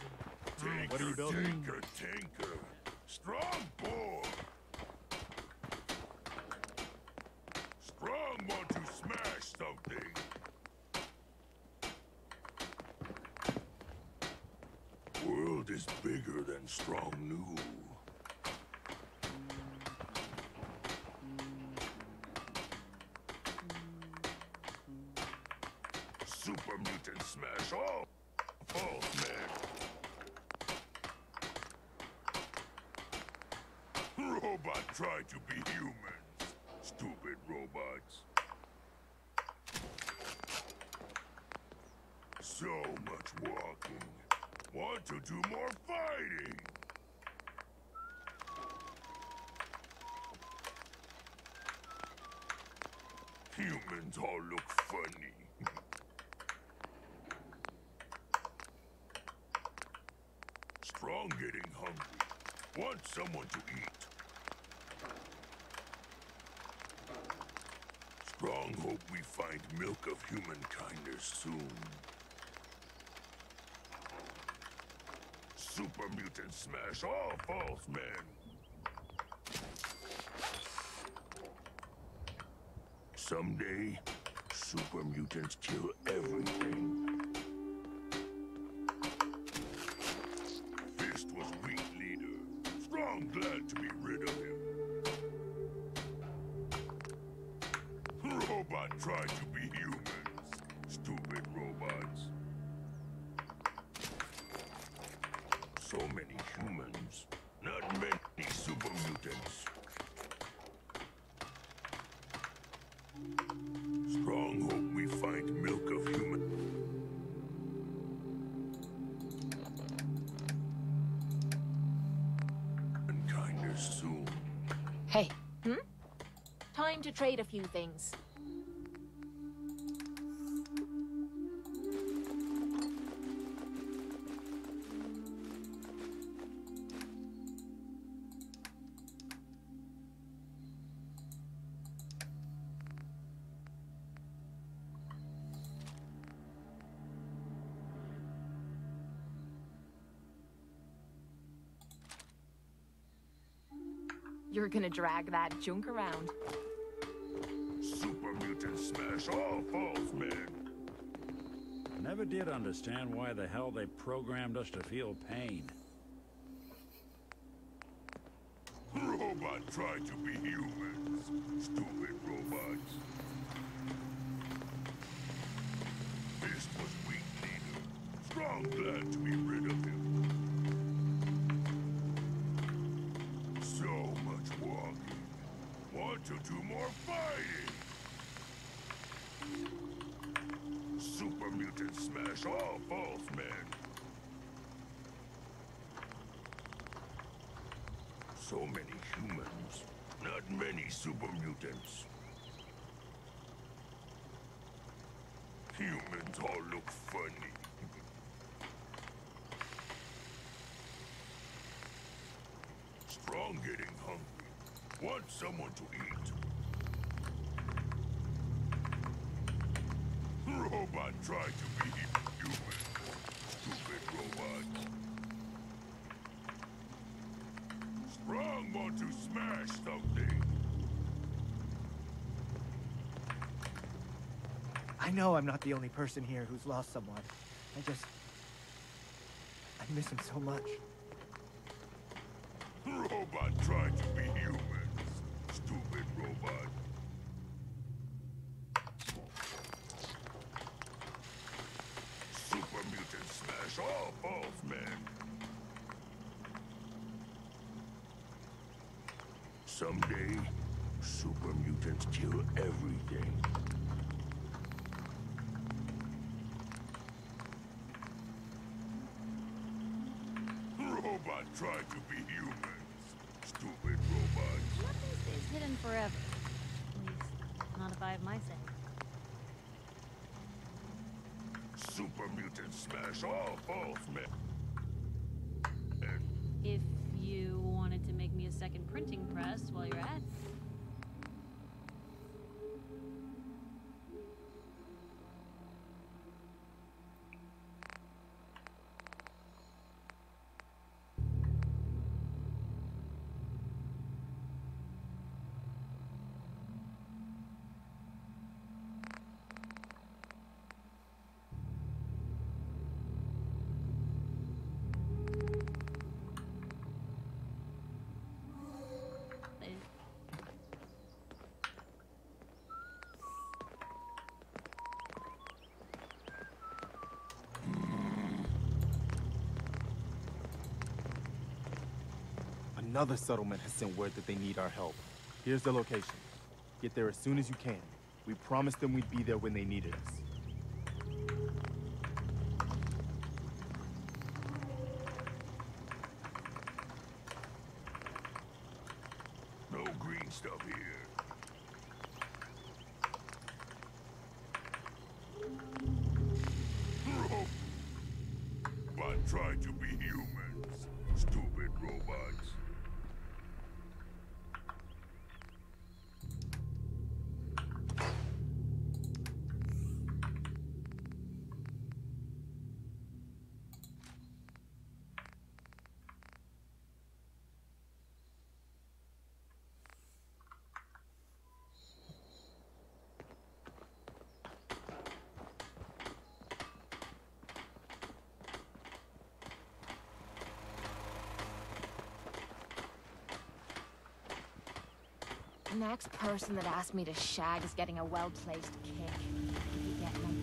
What are you building? Tinker. Strong boy. Strong want to smash something. World is bigger than Strong knew. Super mutant smash all false man. Robot try to be humans. Stupid robots. So much walking. Want to do more fighting. Humans all look funny. Strong getting hungry. Want someone to eat. Strong hope we find milk of human kindness soon. Super mutant smash all false men. Someday, super mutants kill everything. Fist was weak leader. Strong glad to be rid of him. Robot tried to be humans. Stupid robots. So many humans. Not many super mutants. Strong hope we find milk of human. And kindness soon. Hey. Time to trade a few things. You're gonna drag that junk around. Super mutant smash all false men. Never did understand why the hell they programmed us to feel pain. Robot tried to be humans. Stupid robots. Fist was weak leader. Strong glad to be rid of him. So much walking. Want to do more fighting. Super mutant smash all false men. So many humans. Not many super mutants. Humans all look funny. Strong getting hungry. Want someone to eat. Robot tried to be human. Stupid robot. Strong want to smash something. I know I'm not the only person here who's lost someone. I miss him so much. Robot tried to be humans. Stupid robot. Super mutant smash all false men. Someday, super mutants kill everything. Robot tried to be humans. Stupid robots. Nothing stays hidden forever. At least, not if I have my say. Super mutant smash all false men. If you wanted to make me a second printing press while you're at it. Another settlement has sent word that they need our help. Here's the location. Get there as soon as you can. We promised them we'd be there when they needed us. No green stuff here. But try to be humans, stupid robots. The next person that asked me to shag is getting a well-placed kick. You get me?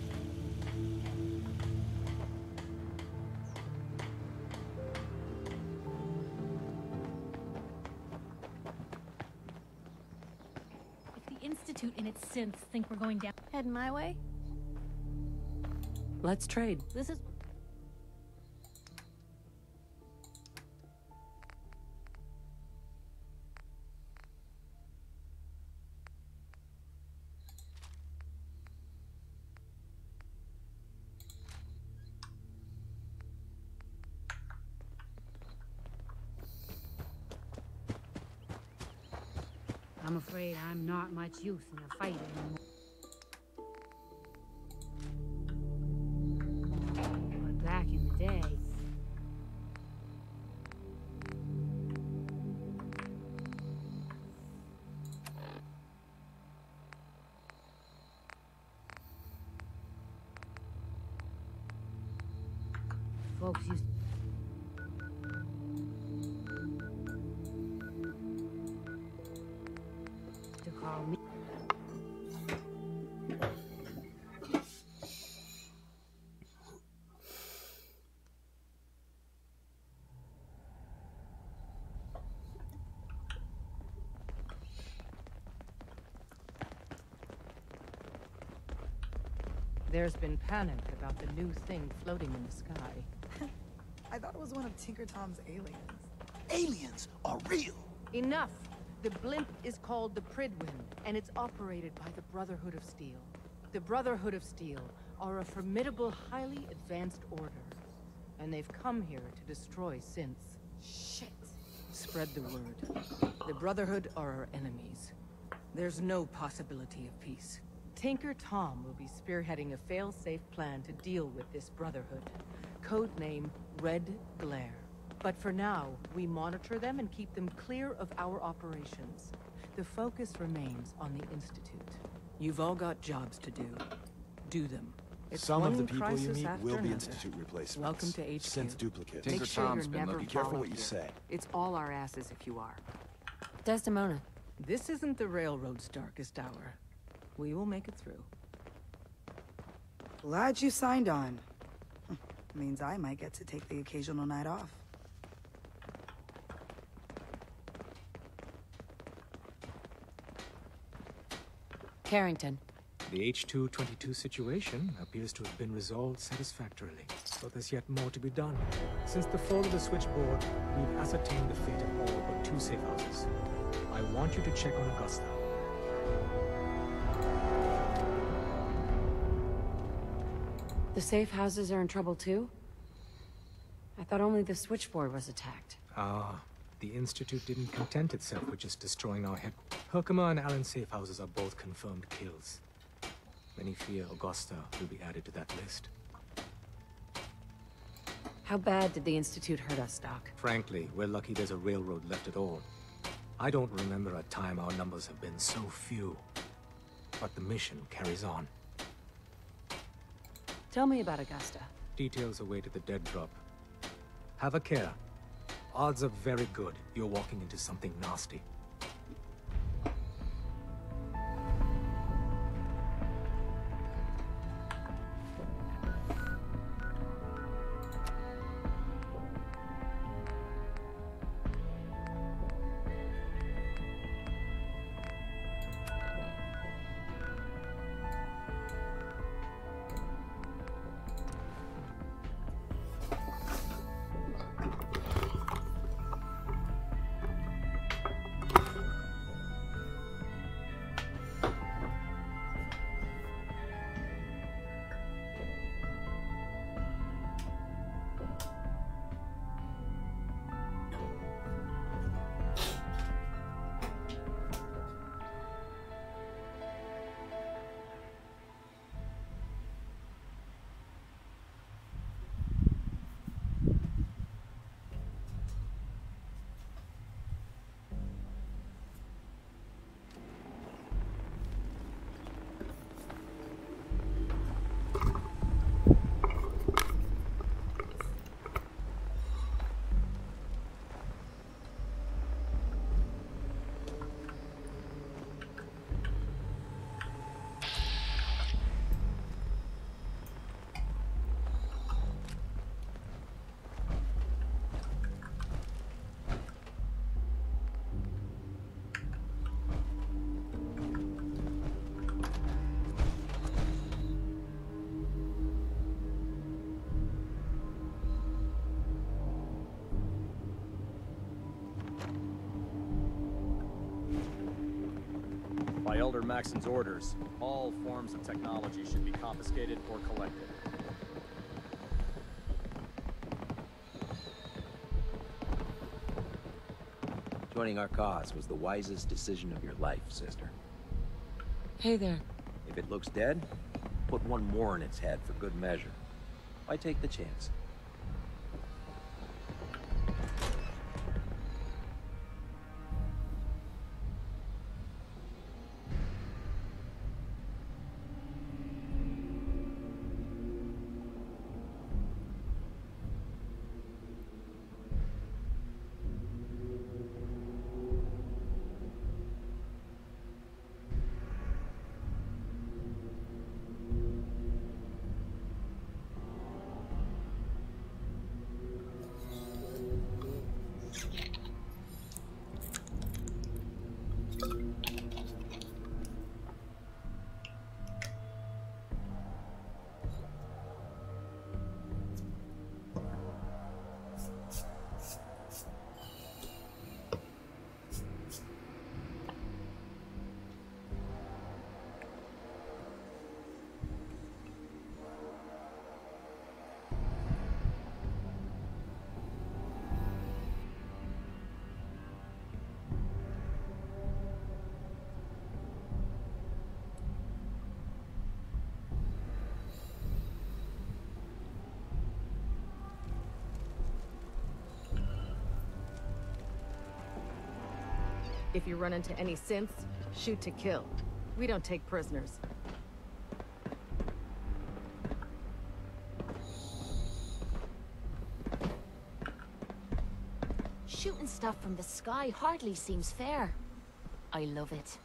If the Institute and its synths think we're going down... Heading my way? Let's trade. This is... I'm afraid I'm not much use in a fight anymore. But back in the day... folks used to call me. There's been panic about the new thing floating in the sky. I thought it was one of Tinker Tom's aliens. Aliens are real! Enough! The blimp is called the Pridwin, and it's operated by the Brotherhood of Steel. The Brotherhood of Steel are a formidable, highly advanced order. And they've come here to destroy synths. Shit. Spread the word. The Brotherhood are our enemies. There's no possibility of peace. Tinker Tom will be spearheading a fail-safe plan to deal with this Brotherhood. Codename Red Glare. But for now, we monitor them and keep them clear of our operations. The focus remains on the Institute. You've all got jobs to do. Do them. It's Some of the one people you crisis meet after will be another. Institute replacements. Welcome to HQ. Synth duplicates. Make sure you're never Be careful followed what you here. say. It's all our asses if you are. Desdemona. This isn't the railroad's darkest hour. We will make it through. Glad you signed on. Means I might get to take the occasional night off. Carrington. The H-222 situation appears to have been resolved satisfactorily, but there's yet more to be done. Since the fall of the switchboard, we've ascertained the fate of all but 2 safe houses. I want you to check on Augusta. The safe houses are in trouble too? I thought only the switchboard was attacked. Ah, the Institute didn't content itself with just destroying our head. Herkimer and Allen's safe houses are both confirmed kills. Many fear Augusta will be added to that list. How bad did the Institute hurt us, Doc? Frankly, we're lucky there's a railroad left at all. I don't remember a time our numbers have been so few. But the mission carries on. Tell me about Augusta. Details await at the dead drop. Have a care. Odds are very good you're walking into something nasty. By Elder Maxon's orders, all forms of technology should be confiscated or collected. Joining our cause was the wisest decision of your life, sister. Hey there. If it looks dead, put one more in its head for good measure. Why take the chance? If you run into any synths, shoot to kill. We don't take prisoners. Shooting stuff from the sky hardly seems fair. I love it.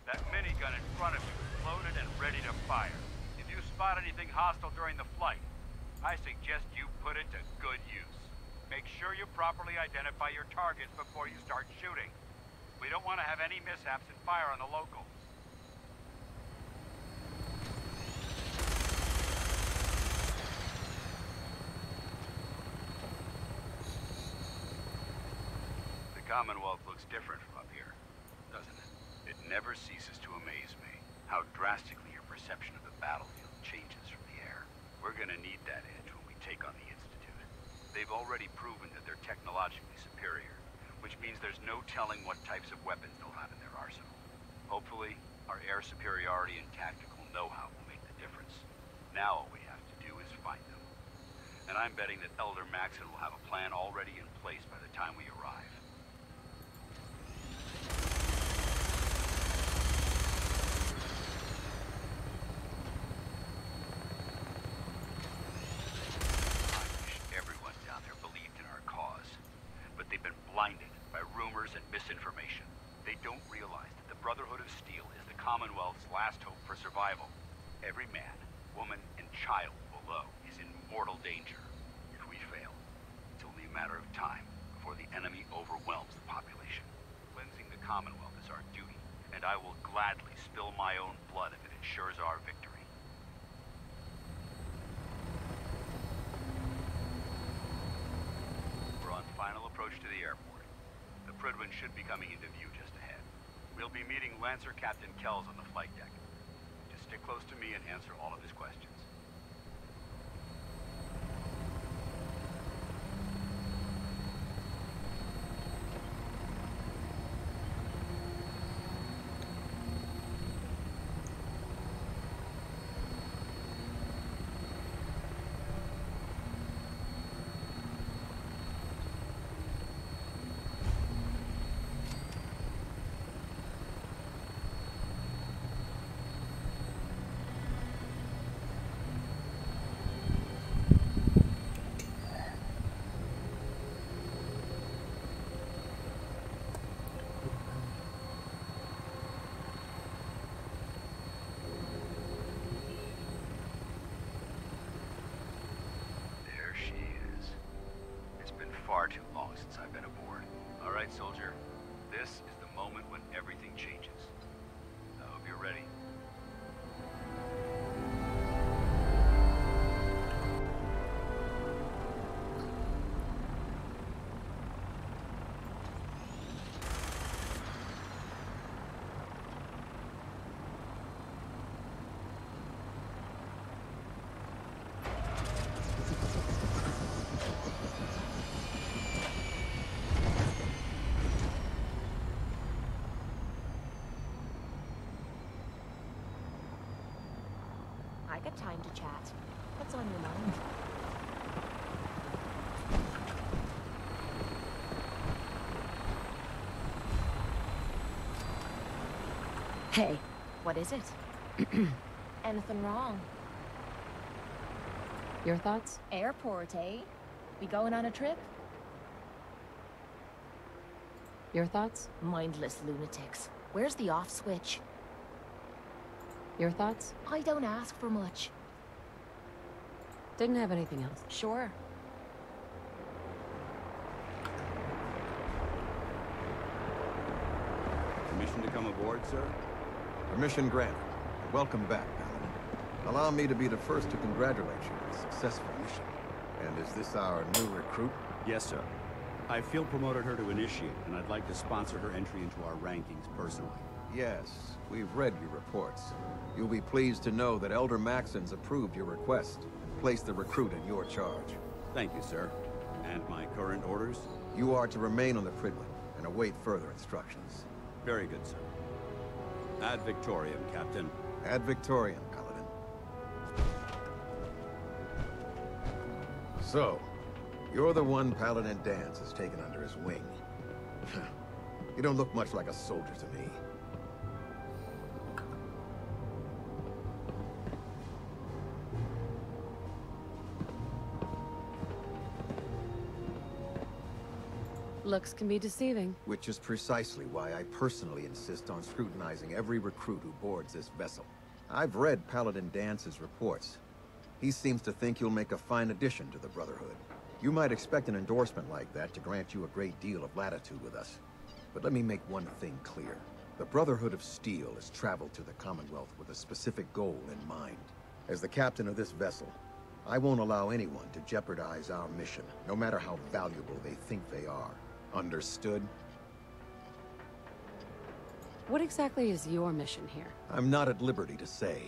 That minigun in front of you is loaded and ready to fire. If you spot anything hostile during the flight, I suggest you put it to good use. Make sure you properly identify your targets before you start shooting. We don't want to have any mishaps and fire on the locals. The Commonwealth looks different from up here, doesn't it? It never ceases to amaze me how drastically your perception of the battlefield changes from the air. We're gonna need that edge when we take on the Institute. They've already proven that they're technologically superior, which means there's no telling what types of weapons they'll have in their arsenal. Hopefully, our air superiority and tactical know-how will make the difference. Now all we have to do is find them. And I'm betting that Elder Maxon will have a plan already in place by the time we arrive. I wish everyone down there believed in our cause, but they've been blinded by rumors and misinformation. They don't realize that the Brotherhood of Steel is the Commonwealth's last hope for survival. Every man, woman, and child below is in mortal danger. If we fail, it's only a matter of time before the enemy overwhelms the population. Cleansing the Commonwealth is our duty, and I will gladly spill my own blood if it ensures our victory. We're on final approach to the airport. The Prydwen should be coming into view just ahead. We'll be meeting Lancer Captain Kells on the flight deck. Just stick close to me and answer all of his questions. I got time to chat. What's on your mind? Hey. What is it? Anything wrong? Your thoughts? Airport, eh? We going on a trip? Your thoughts? Mindless lunatics. Where's the off switch? Your thoughts? I don't ask for much. Didn't have anything else. Sure. Permission to come aboard, sir? Permission granted. Welcome back, Paladin. Allow me to be the first to congratulate you on a successful mission. And is this our new recruit? Yes, sir. I field promoted her to initiate, and I'd like to sponsor her entry into our rankings personally. Yes, we've read your reports. You'll be pleased to know that Elder Maxon's approved your request and placed the recruit in your charge. Thank you, sir. And my current orders? You are to remain on the Pridwin and await further instructions. Very good, sir. Ad Victoriam, Captain. Ad Victoriam, Paladin. So, you're the one Paladin Danse has taken under his wing. You don't look much like a soldier to me. Looks can be deceiving. Which is precisely why I personally insist on scrutinizing every recruit who boards this vessel. I've read Paladin Dance's reports. He seems to think you'll make a fine addition to the Brotherhood. You might expect an endorsement like that to grant you a great deal of latitude with us. But let me make one thing clear. The Brotherhood of Steel has traveled to the Commonwealth with a specific goal in mind. As the captain of this vessel, I won't allow anyone to jeopardize our mission, no matter how valuable they think they are. Understood? What exactly is your mission here? I'm not at liberty to say.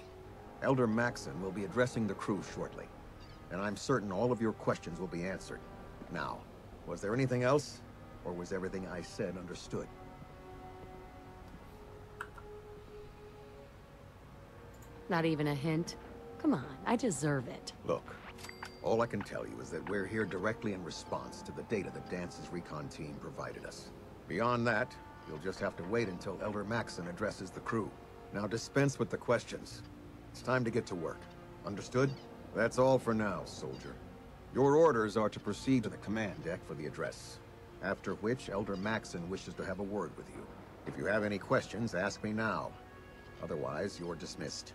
Elder Maxon will be addressing the crew shortly, and I'm certain all of your questions will be answered. Now, was there anything else, or was everything I said understood? Not even a hint? Come on, I deserve it. Look, all I can tell you is that we're here directly in response to the data that Dance's recon team provided us. Beyond that, you'll just have to wait until Elder Maxon addresses the crew. Now dispense with the questions. It's time to get to work. Understood? That's all for now, soldier. Your orders are to proceed to the command deck for the address. After which, Elder Maxon wishes to have a word with you. If you have any questions, ask me now. Otherwise, you're dismissed.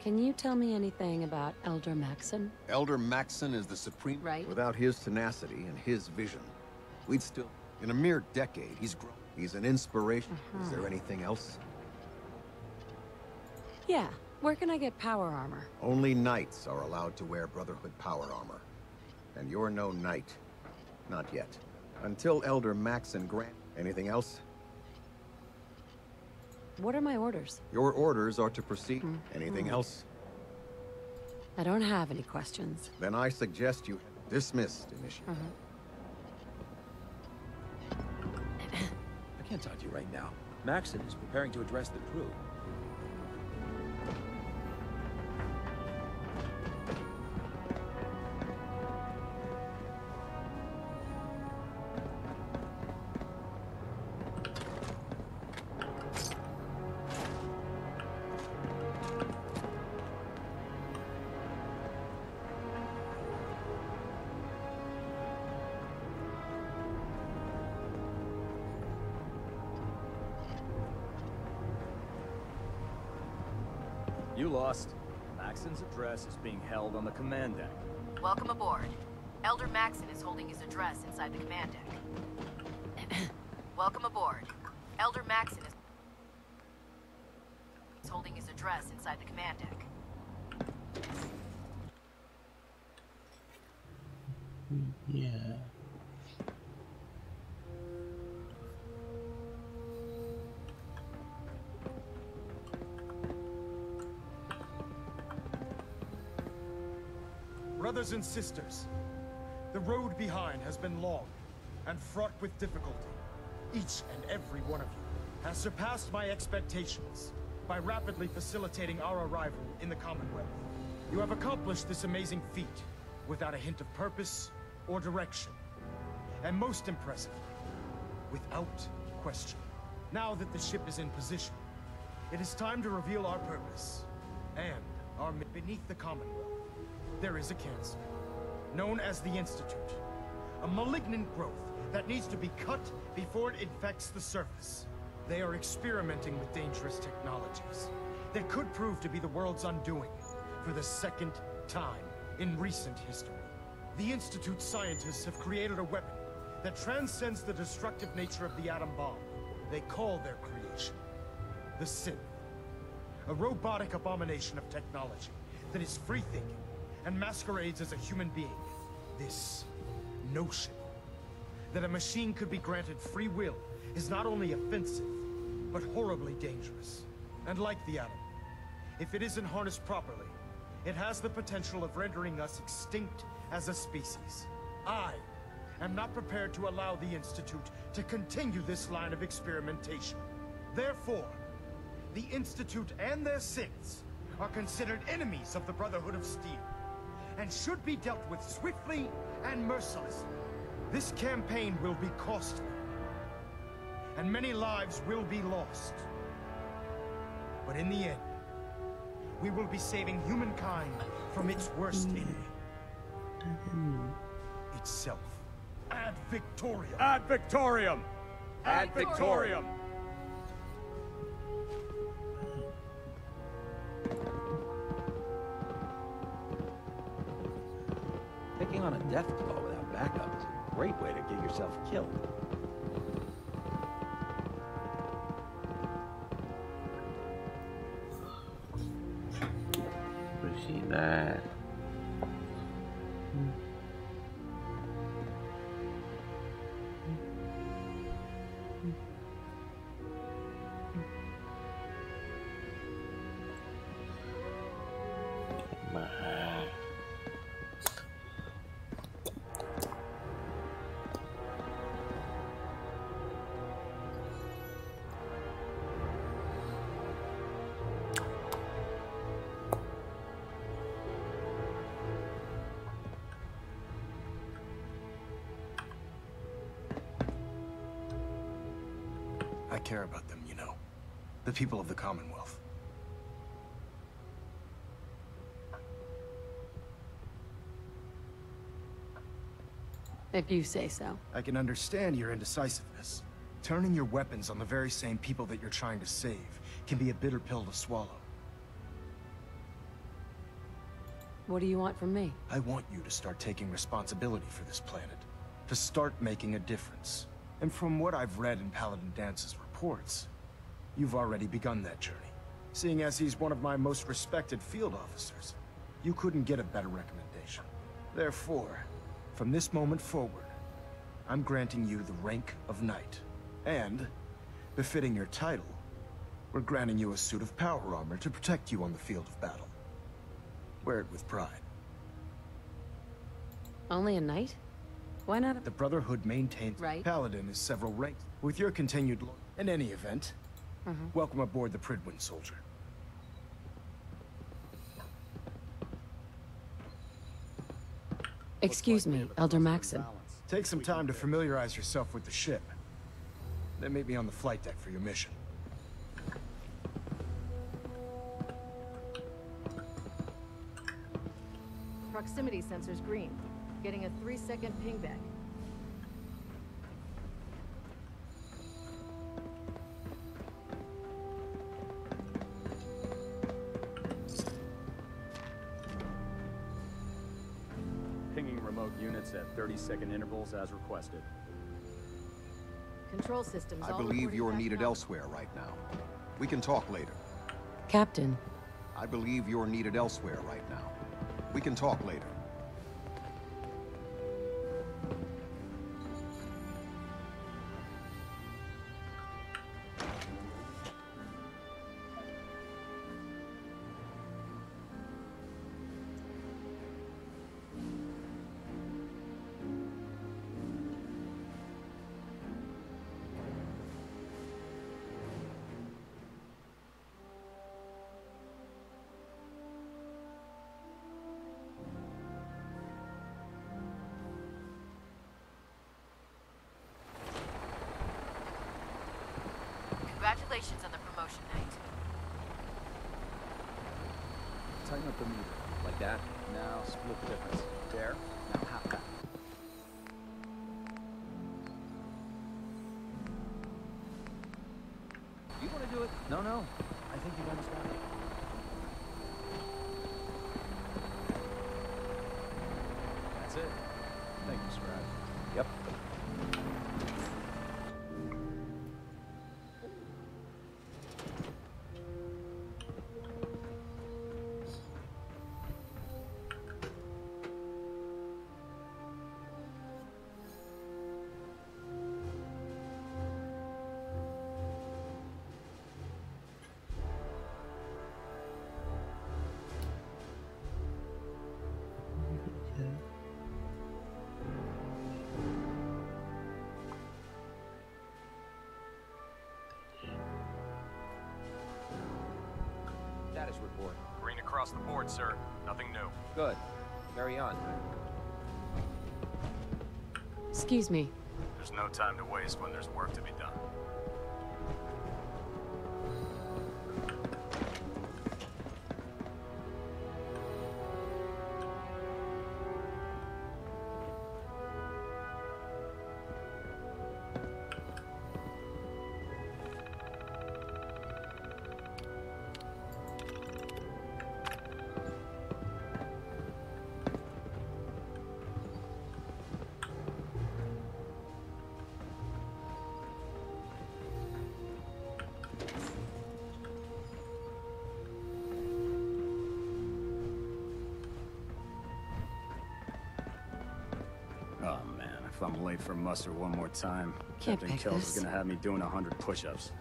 Can you tell me anything about Elder Maxon? Elder Maxon is the supreme... Right. Without his tenacity and his vision, we'd still... In a mere decade, he's grown. He's an inspiration. Is there anything else? Yeah. Where can I get power armor? Only knights are allowed to wear Brotherhood power armor. And you're no knight. Not yet. Until Elder Maxon grant... Anything else? What are my orders? Your orders are to proceed. Anything else? I don't have any questions. Then I suggest you dismissed, Initiate. I can't talk to you right now. Maxon is preparing to address the crew. You lost. Maxon's address is being held on the command deck. Welcome aboard. Elder Maxon is holding his address inside the command deck. Welcome aboard. Elder Maxon is holding his address inside the command deck. Yeah. Brothers and sisters, the road behind has been long and fraught with difficulty. Each and every one of you has surpassed my expectations. by rapidly facilitating our arrival in the Commonwealth. You have accomplished this amazing feat without a hint of purpose or direction. And most impressively, without question. Now that the ship is in position, it is time to reveal our purpose. And beneath the Commonwealth, there is a cancer, known as the Institute. A malignant growth that needs to be cut before it infects the surface. They are experimenting with dangerous technologies that could prove to be the world's undoing for the second time in recent history. The Institute's scientists have created a weapon that transcends the destructive nature of the atom bomb. They call their creation the Synth. A robotic abomination of technology that is free-thinking and masquerades as a human being. This notion that a machine could be granted free will is not only offensive, but horribly dangerous. And like the atom, if it isn't harnessed properly, it has the potential of rendering us extinct as a species. I am not prepared to allow the Institute to continue this line of experimentation. Therefore, the Institute and their synths are considered enemies of the Brotherhood of Steel, and should be dealt with swiftly and mercilessly. This campaign will be costly, and many lives will be lost. But in the end, we will be saving humankind from its worst enemy. Itself. Ad Victoriam! Ad Victoriam! Ad Victoriam! Taking on a death blow without backup is a great way to get yourself killed. See that. I care about them, you know. The people of the Commonwealth. If you say so. I can understand your indecisiveness. Turning your weapons on the very same people that you're trying to save can be a bitter pill to swallow. What do you want from me? I want you to start taking responsibility for this planet. To start making a difference. And from what I've read in Paladin Dance's reports, you've already begun that journey. Seeing as he's one of my most respected field officers, you couldn't get a better recommendation. Therefore, from this moment forward, I'm granting you the rank of Knight. And, befitting your title, we're granting you a suit of power armor to protect you on the field of battle. Wear it with pride. Only a knight? Why not? The Brotherhood maintains Paladin is several ranks. With your continued in any event, welcome aboard the Pridwin, soldier. Excuse me, Elder Maxon. Take some time to familiarize yourself with the ship. Then meet me on the flight deck for your mission. Proximity sensor's green. Getting a 3-second pingback. Pinging remote units at 30-second intervals as requested. Control systems. I believe you're needed elsewhere right now. We can talk later. Captain. I believe you're needed elsewhere right now. We can talk later. Congratulations on the promotion, Knight. Tighten up the meter. Like that? Now split the difference. There? Now half that. You want to do it? No, no. I think you've almost got it. That's it. Thank you, Scribe. Yep. Status report. Green across the board, sir. Nothing new. Good. Carry on. Excuse me. There's no time to waste when there's work to be done. Oh man, if I'm late for muster one more time, Can't Captain pick Kells this. is gonna have me doing 100 push-ups.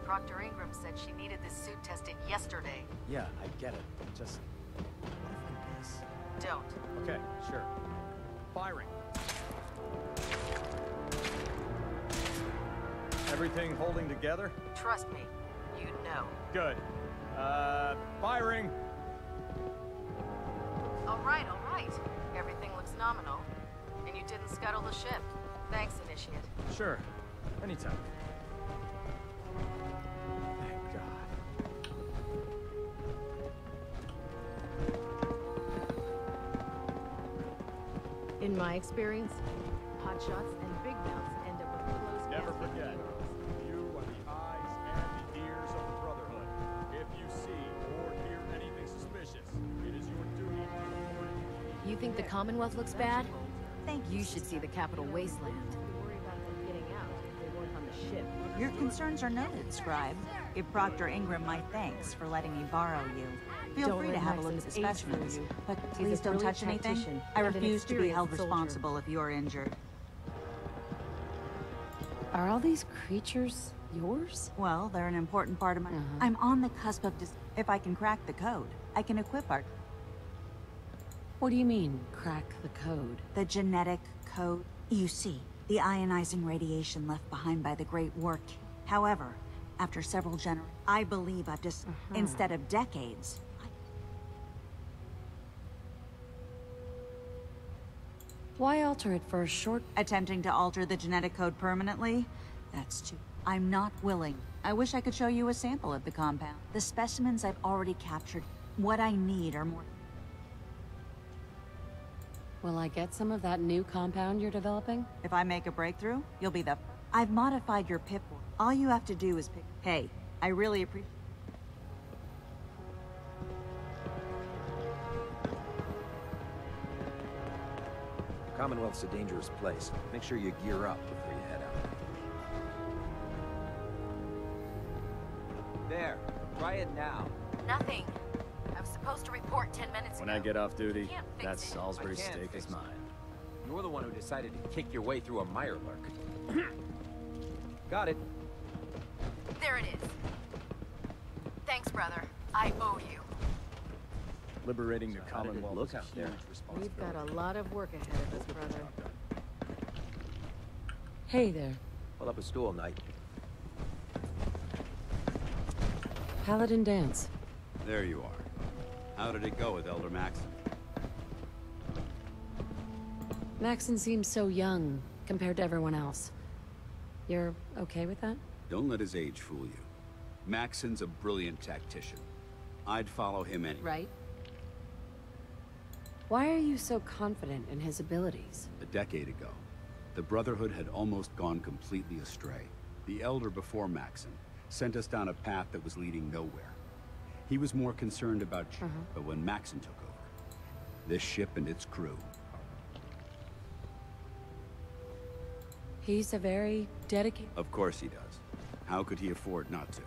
Proctor Ingram said she needed this suit tested yesterday. Yeah, I get it. Just... what if I miss? Don't. Okay, sure. Firing. Everything holding together? Trust me, you'd know. Good. Firing! All right, all right. Everything looks nominal. And you didn't scuttle the ship. Thanks, Initiate. Sure. Anytime. Thank God. In my experience, hotshots and big mouths end up with closed Never casket forget, funerals. you are the eyes and the ears of the Brotherhood. If you see or hear anything suspicious, it is your duty to report it. You think the Commonwealth looks bad? You should see the Capital Wasteland. Worry about them getting out if they weren't on the ship. Your concerns are noted, Scribe. Give Proctor Ingram my thanks for letting me borrow you. Feel Don't free to let have a look at Maxim's the age fool specimens, you. but He's a please don't brilliant touch anything. tactician I and an refuse to be held experienced soldier. responsible if you're injured. Are all these creatures yours? Well, they're an important part of my... I'm on the cusp of... If I can crack the code, I can equip our... What do you mean, crack the code? The genetic code. You see, the ionizing radiation left behind by the Great War. However, after several I believe I've just... Instead of decades... Why alter it for a short... Attempting to alter the genetic code permanently? That's too... I'm not willing. I wish I could show you a sample of the compound. The specimens I've already captured. What I need are more... Will I get some of that new compound you're developing? If I make a breakthrough, you'll be the... I've modified your Pip-Boy. All you have to do is pick... Hey, I really appreciate... The Commonwealth's a dangerous place. Make sure you gear up before you head out. There. Try it now. Nothing. I was supposed to report 10 minutes When ago. I get off duty, Can't fix that it. Salisbury I can't steak fix is mine. You're the one who decided to kick your way through a Mirelurk. Got it. There it is. Thanks, brother. I owe you. Liberating the How did it Commonwealth look is a out there? huge We've responsibility. got a lot of work ahead of us, brother. Hey there. Pull up a stool, Knight. Paladin dance. There you are. How did it go with Elder Maxon? Maxon seems so young compared to everyone else. You're okay with that? Don't let his age fool you. Maxon's a brilliant tactician. I'd follow him anyway. Right. Why are you so confident in his abilities? A decade ago, the Brotherhood had almost gone completely astray. The Elder before Maxon sent us down a path that was leading nowhere. He was more concerned about but when Maxon took over, this ship and its crew. He's a very dedicated... Of course he does. How could he afford not to?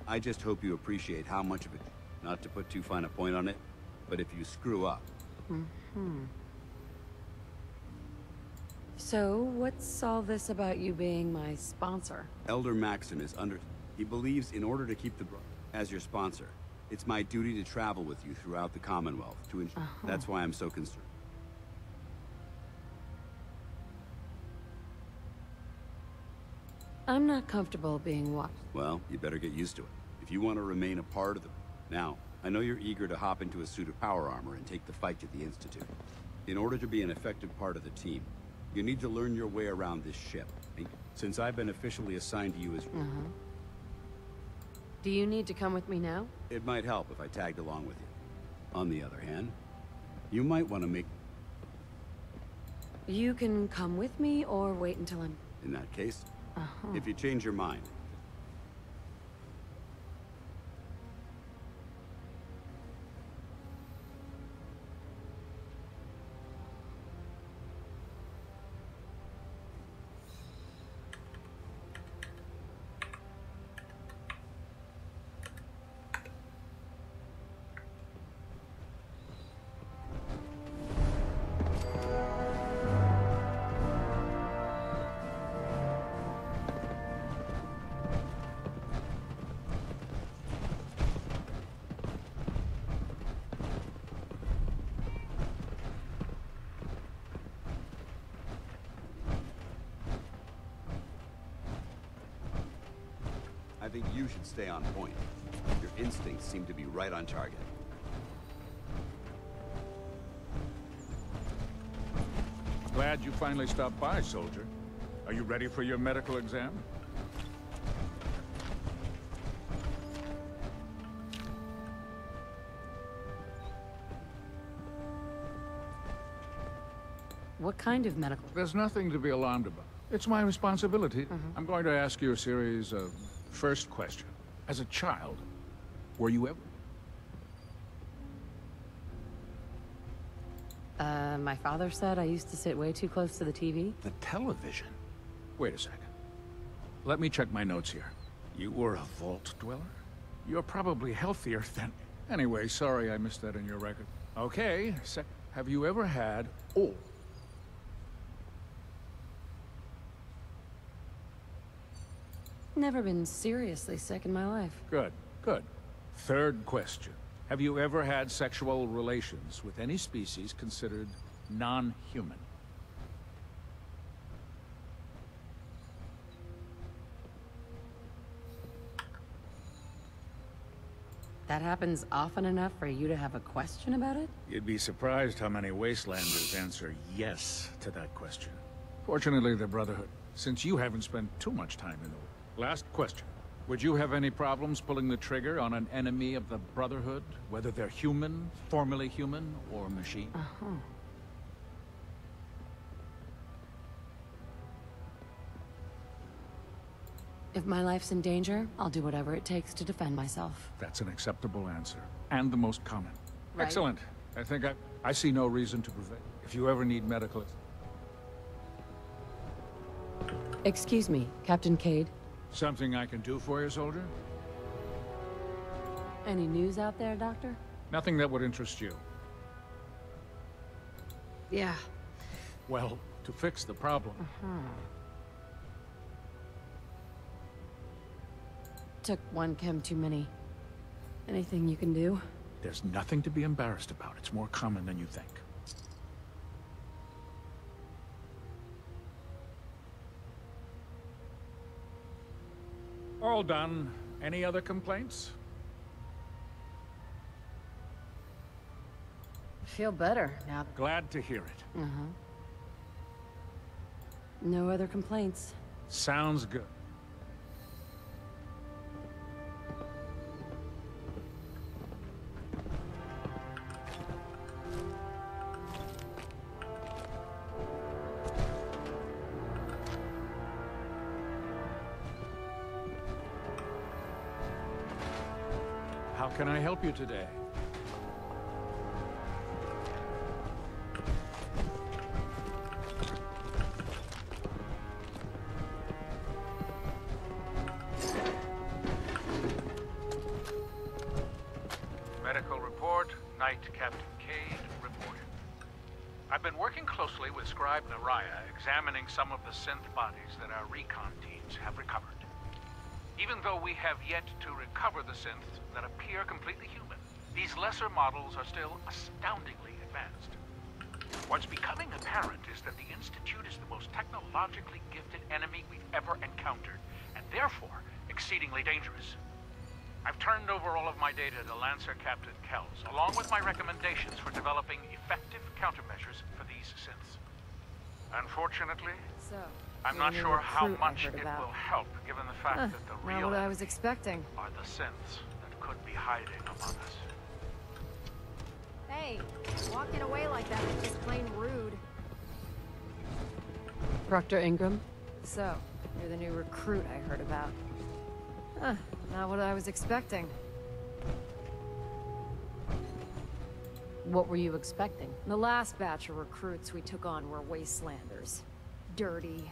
I just hope you appreciate how much of it, not to put too fine a point on it, but if you screw up... So, what's all this about you being my sponsor? Elder Maxon is under... He believes in order to keep the... As your sponsor, it's my duty to travel with you throughout the Commonwealth to ensure... That's why I'm so concerned. I'm not comfortable being watched. Well, you better get used to it. If you want to remain a part of the... Now, I know you're eager to hop into a suit of power armor and take the fight to the Institute. In order to be an effective part of the team, you need to learn your way around this ship. Since I've been officially assigned to you as... Do you need to come with me now? It might help if I tagged along with you. On the other hand, you might want to make... You can come with me or wait until I'm... In that case, if you change your mind. I think you should stay on point. Your instincts seem to be right on target. Glad you finally stopped by, soldier. Are you ready for your medical exam? What kind of medical? There's nothing to be alarmed about. It's my responsibility. I'm going to ask you a series of... First question. As a child, were you ever... My father said I used to sit way too close to the TV. The television? Wait a second. Let me check my notes here. You were a vault dweller? You're probably healthier than... Anyway, sorry I missed that in your record. Okay, have you ever had... Oh. Never been seriously sick in my life. Good, good. Third question. Have you ever had sexual relations with any species considered non-human? That happens often enough for you to have a question about it? You'd be surprised how many Wastelanders answer yes to that question. Fortunately, the Brotherhood, since you haven't spent too much time in the... Last question. Would you have any problems pulling the trigger on an enemy of the Brotherhood, whether they're human, formerly human, or machine? If my life's in danger, I'll do whatever it takes to defend myself. That's an acceptable answer, and the most common. Right. Excellent. I think I see no reason to prevail. If you ever need medical... Excuse me, Captain Cade. Something I can do for you, soldier? Any news out there, Doctor? Nothing that would interest you. Yeah. Well, to fix the problem... Took one chem too many. Anything you can do? There's nothing to be embarrassed about. It's more common than you think. All done. Any other complaints? Feel better now. Glad to hear it. No other complaints. Sounds good. How can I help you today? Medical report, Knight Captain Cade reporting. I've been working closely with Scribe Naraya, examining some of the synth bodies that our recon teams have recovered. Even though we have yet to recover the synths that appear completely human, these lesser models are still astoundingly advanced. What's becoming apparent is that the Institute is the most technologically gifted enemy we've ever encountered, and therefore exceedingly dangerous. I've turned over all of my data to Lancer Captain Kells, along with my recommendations for developing effective countermeasures for these synths. Unfortunately, I'm not sure how much it will help, given the fact that the real not what I was expecting. are the synths that could be hiding among us. Hey, walking away like that is just plain rude. Proctor Ingram? So, you're the new recruit I heard about. Huh, not what I was expecting. What were you expecting? The last batch of recruits we took on were wastelanders. Dirty.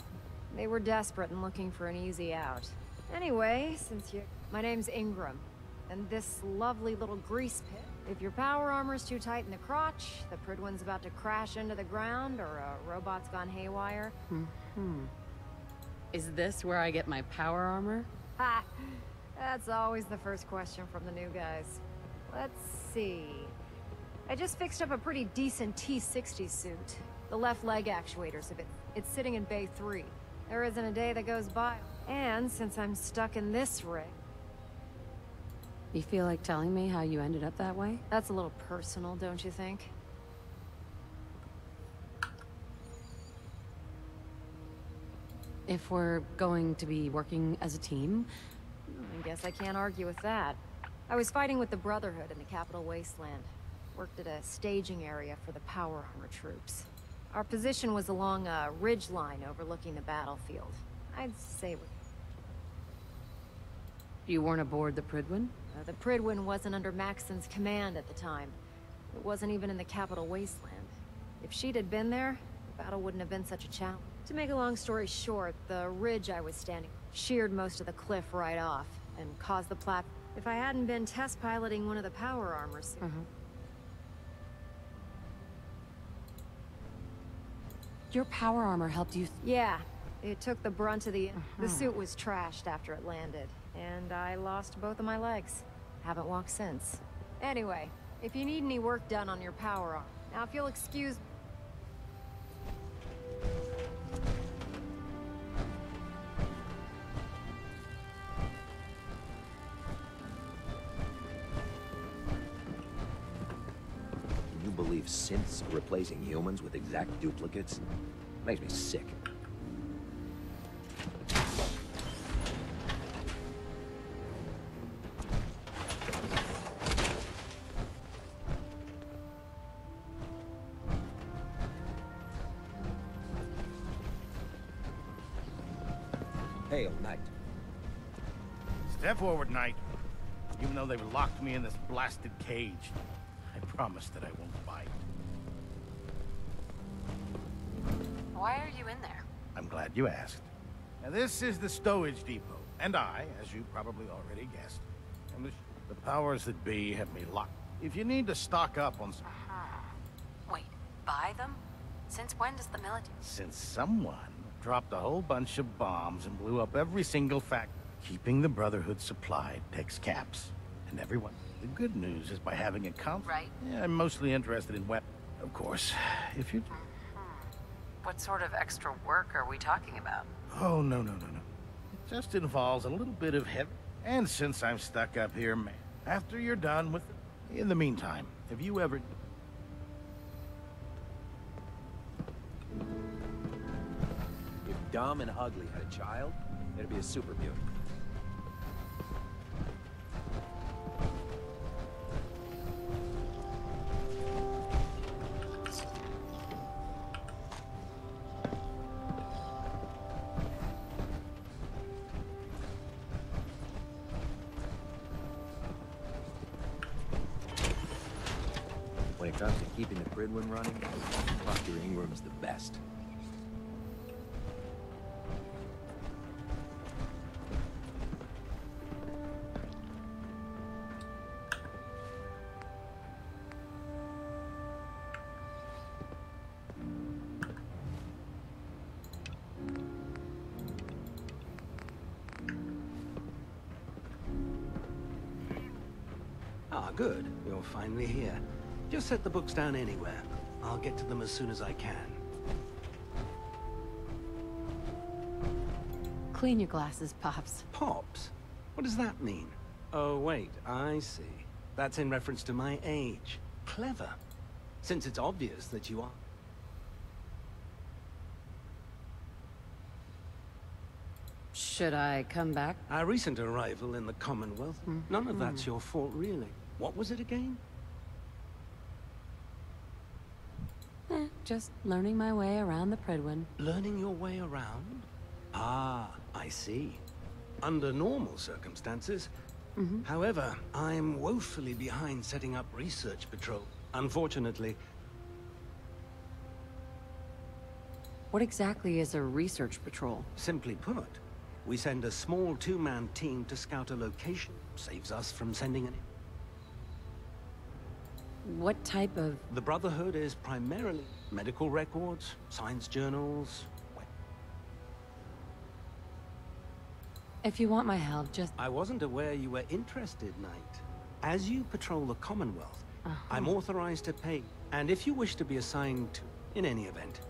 They were desperate and looking for an easy out. Anyway, my name's Ingram, and this lovely little grease pit. If your power armor's too tight in the crotch, the Pridwin's about to crash into the ground, or a robot's gone haywire. Is this where I get my power armor? Ha! That's always the first question from the new guys. Let's see. I just fixed up a pretty decent T-60 suit. The left leg actuators of it. It's sitting in Bay 3. There isn't a day that goes by. And since I'm stuck in this rig... You feel like telling me how you ended up that way? That's a little personal, don't you think? If we're going to be working as a team... I guess I can't argue with that. I was fighting with the Brotherhood in the capital wasteland. Worked at a staging area for the power armor troops. Our position was along a ridge line overlooking the battlefield. I'd say You weren't aboard the Pridwin? the Pridwin wasn't under Maxon's command at the time. It wasn't even in the capital wasteland. If she'd had been there, the battle wouldn't have been such a challenge. To make a long story short, the ridge I was standing sheared most of the cliff right off, and caused the platform. If I hadn't been test piloting one of the power armors... Your power armor helped you... Yeah, it took the brunt of the... The suit was trashed after it landed, and I lost both of my legs. Haven't walked since. Anyway, if you need any work done on your power armor... Now, if you'll excuse... Can you believe synths are replacing humans with exact duplicates? Makes me sick. Hail, Knight. Step forward, Knight. Even though they've locked me in this blasted cage, I promise that I won't bite. Why are you in there? I'm glad you asked. Now, this is the stowage depot, and I, as you probably already guessed, am the powers that be have me locked. If you need to stock up on some... Wait, buy them? Since when does the military... Since someone dropped a whole bunch of bombs and blew up every single factory. Keeping the Brotherhood supplied takes caps. And everyone... The good news is by having a Right. Yeah, I'm mostly interested in weapons. Of course, if you... What sort of extra work are we talking about? Oh, no. It just involves a little bit of heavy... And since I'm stuck up here, man, after you're done with... In the meantime, have you ever... dumb and ugly had a child, it'd be a super beauty. When it comes to keeping the Pridwin running, Dr. Ingram's the best. Ah, good. You're finally here. Just set the books down anywhere. I'll get to them as soon as I can. Clean your glasses, Pops. Pops? What does that mean? Oh, wait, I see. That's in reference to my age. Clever. Since it's obvious that you are. Should I come back? Our recent arrival in the Commonwealth. None of that's your fault, really. What was it again? Just learning my way around the Pridwin. Learning your way around? Ah, I see. Under normal circumstances. However, I'm woefully behind setting up research patrol. Unfortunately. What exactly is a research patrol? Simply put, we send a small two-man team to scout a location. Saves us from sending any. What type of... The Brotherhood is primarily medical records, science journals. If you want my help, just... I wasn't aware you were interested, Knight. As you patrol the Commonwealth, I'm authorized to pay. And if you wish to be assigned to... in any event.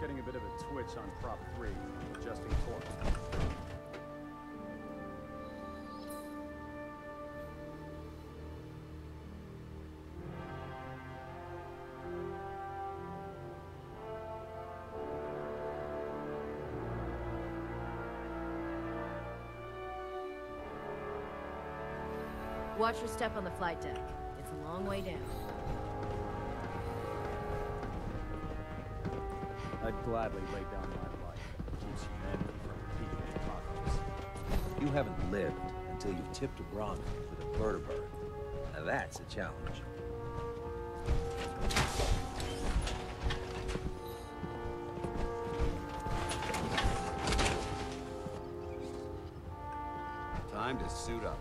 Getting a bit of a twitch on prop 3, adjusting torque. Watch your step on the flight deck. It's a long way down. I'd gladly lay down my life if it keeps humanity from repeating the apocalypse. You haven't lived until you've tipped a Bronco with a vertebrate. Now that's a challenge. Time to suit up.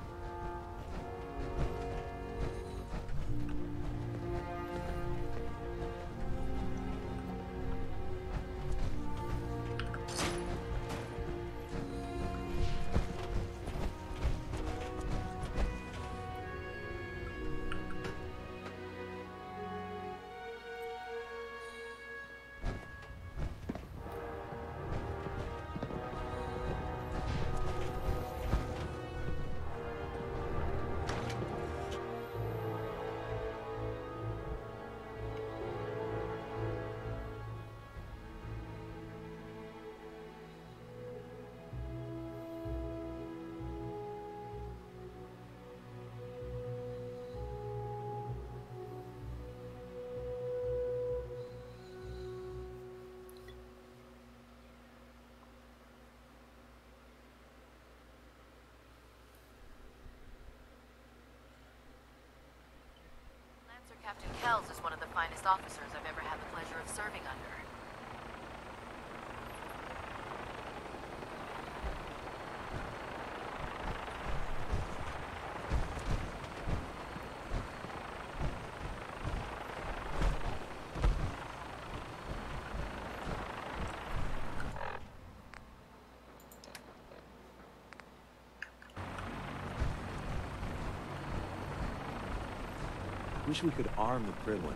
Captain Kells is one of the finest officers I've ever had the pleasure of serving under. Wish we could arm the Pridwin.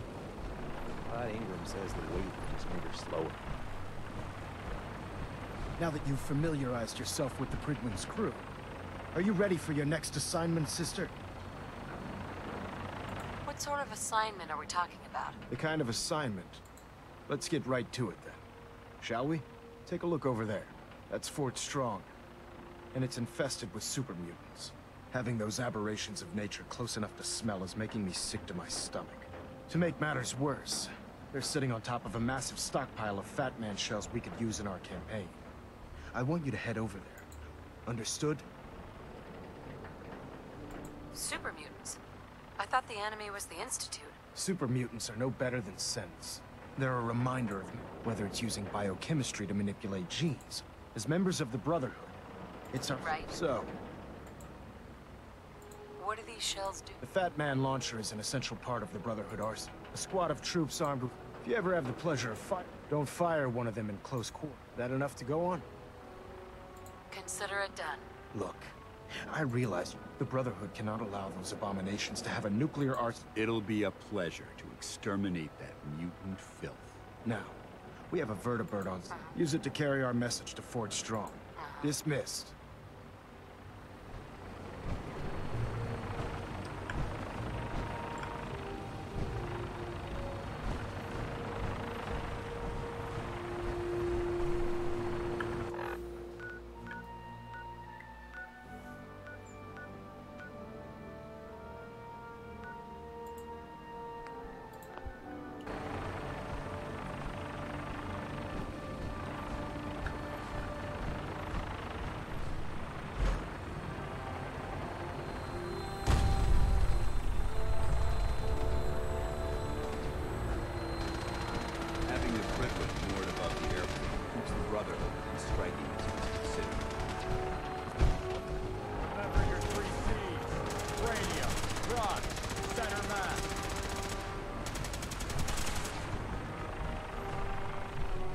But Ingram says the weight will just make her slower. Now that you've familiarized yourself with the Pridwin's crew, are you ready for your next assignment, sister? What sort of assignment are we talking about? The kind of assignment. Let's get right to it then. Shall we? Take a look over there. That's Fort Strong. And it's infested with super mutants. Having those aberrations of nature close enough to smell is making me sick to my stomach. To make matters worse, they're sitting on top of a massive stockpile of Fat Man shells we could use in our campaign. I want you to head over there. Understood? Super mutants? I thought the enemy was the Institute. Super mutants are no better than synths. They're a reminder of me, whether it's using biochemistry to manipulate genes. As members of the Brotherhood, it's our... Right. So... What do these shells do? The Fat Man launcher is an essential part of the Brotherhood arsenal. A squad of troops armed with... If you ever have the pleasure of fighting, don't fire one of them in close quarters. That enough to go on? Consider it done. Look, I realize the Brotherhood cannot allow those abominations to have a nuclear arsenal. It'll be a pleasure to exterminate that mutant filth. Now, we have a vertibird on. Use it to carry our message to Fort Strong. Dismissed.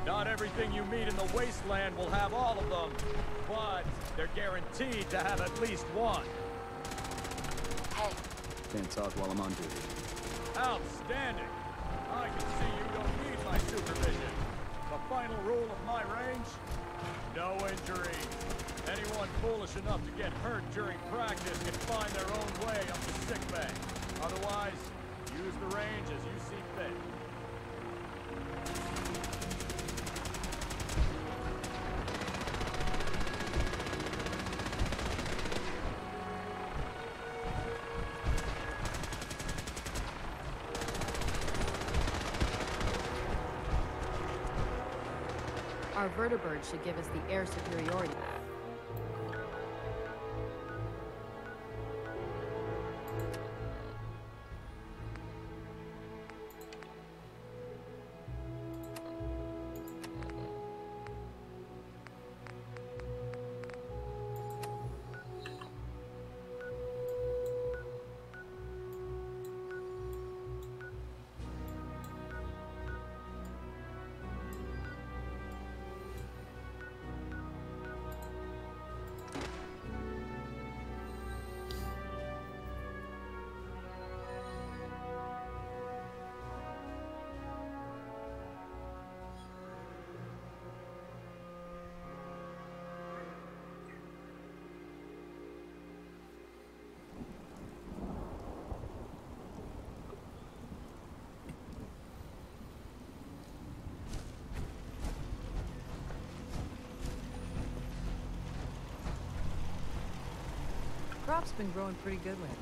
Not everything you meet in the wasteland will have all of them, but they're guaranteed to have at least one. Hey. Can't talk while I'm on duty. Outstanding. I can see you don't need my supervision. The final rule of my range? No injury. Anyone foolish enough to get hurt during practice can find their own way up to sickbay. Otherwise, use the range as you see fit. Our vertibird should give us the air superiority. Crop's been growing pretty good lately.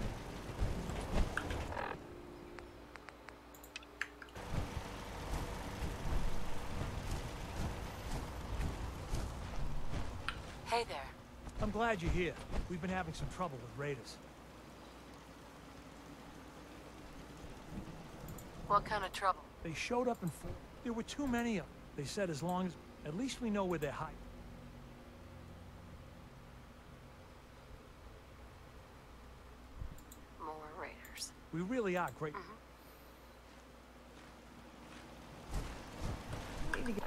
Hey there. I'm glad you're here. We've been having some trouble with raiders. What kind of trouble? They showed up in full. There were too many of them. They said as long as... At least we know where they're hiding. More raiders. We really are great. We need to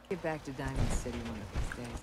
get back to Diamond City one of these days.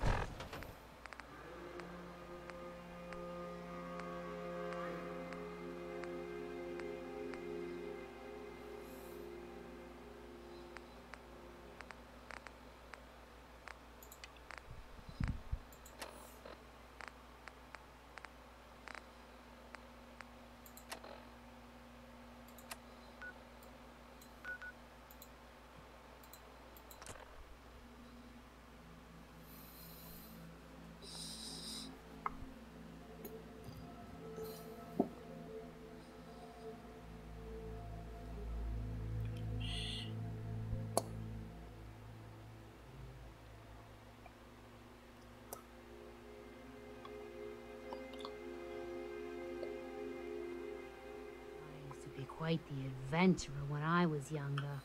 quite the adventurer when I was younger.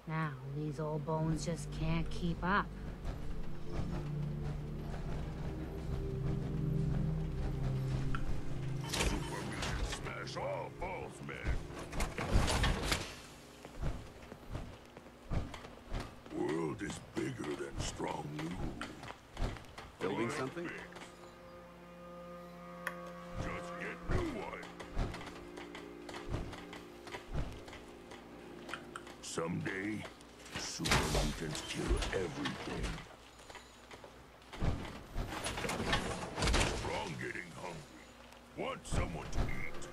Now, these old bones just can't keep up. Smash all balls, man. World is bigger than strong new. Building something? Just get new one. Someday, super mutants kill everything. Strong getting hungry. Want someone to eat.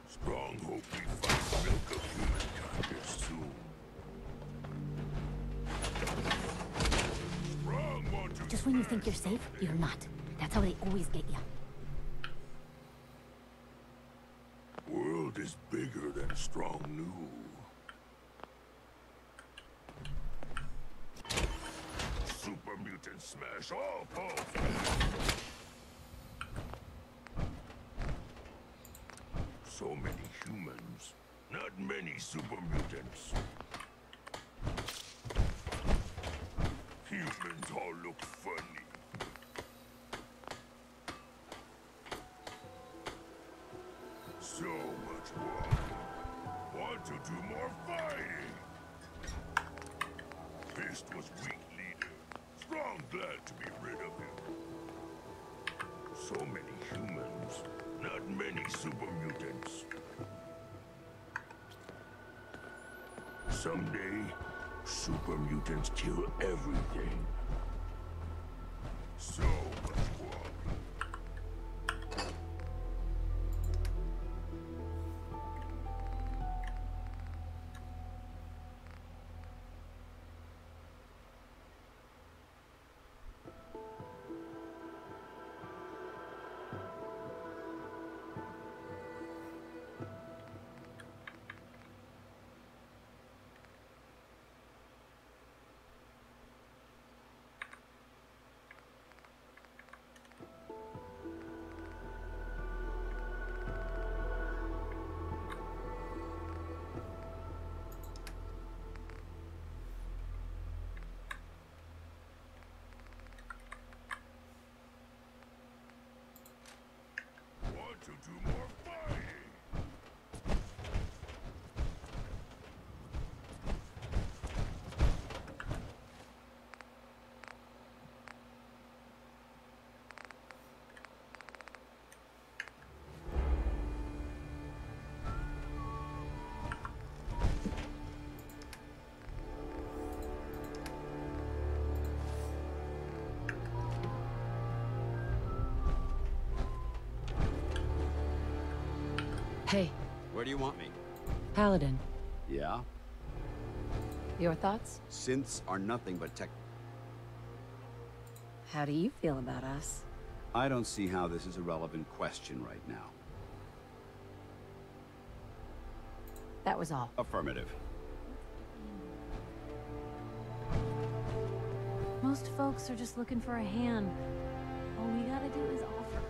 Strong hope we find milk of humankind soon. Strong want to Just when you think you're safe, you're not. That's how they always get you. World is bigger than strong new. Super mutant smash all balls, man. So many humans, not many super mutants. Humans all look funny. So much work. Want to do more fighting. Fist was weak leader. Strong glad to be rid of him. So many humans, not many super mutants. Someday, super mutants kill everything. So much work. To do more fighting. Hey. Where do you want me? Paladin. Yeah? Your thoughts? Synths are nothing but tech. How do you feel about us? I don't see how this is a relevant question right now. That was all. Affirmative. Most folks are just looking for a hand. All we gotta do is offer.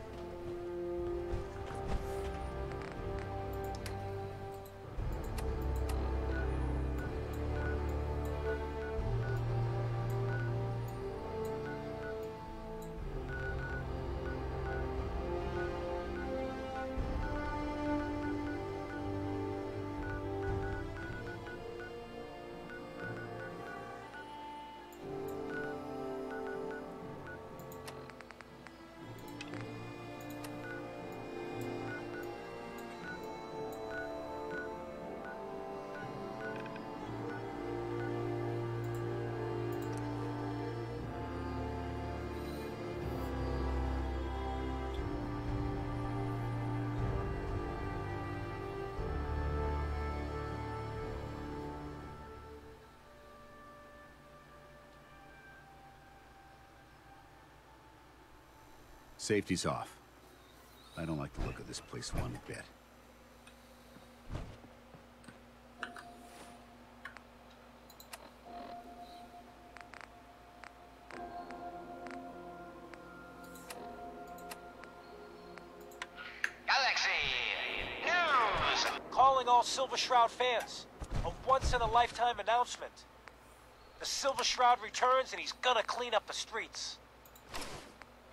Safety's off. I don't like the look of this place one bit. telling all Silver Shroud fans. A once-in-a-lifetime announcement. The Silver Shroud returns and he's gonna clean up the streets.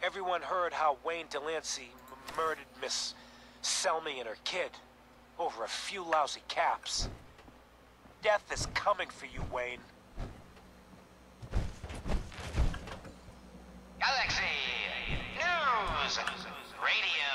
Everyone heard how Wayne Delancey murdered Miss Selmy and her kid over a few lousy caps. Death is coming for you, Wayne. Galaxy News Radio.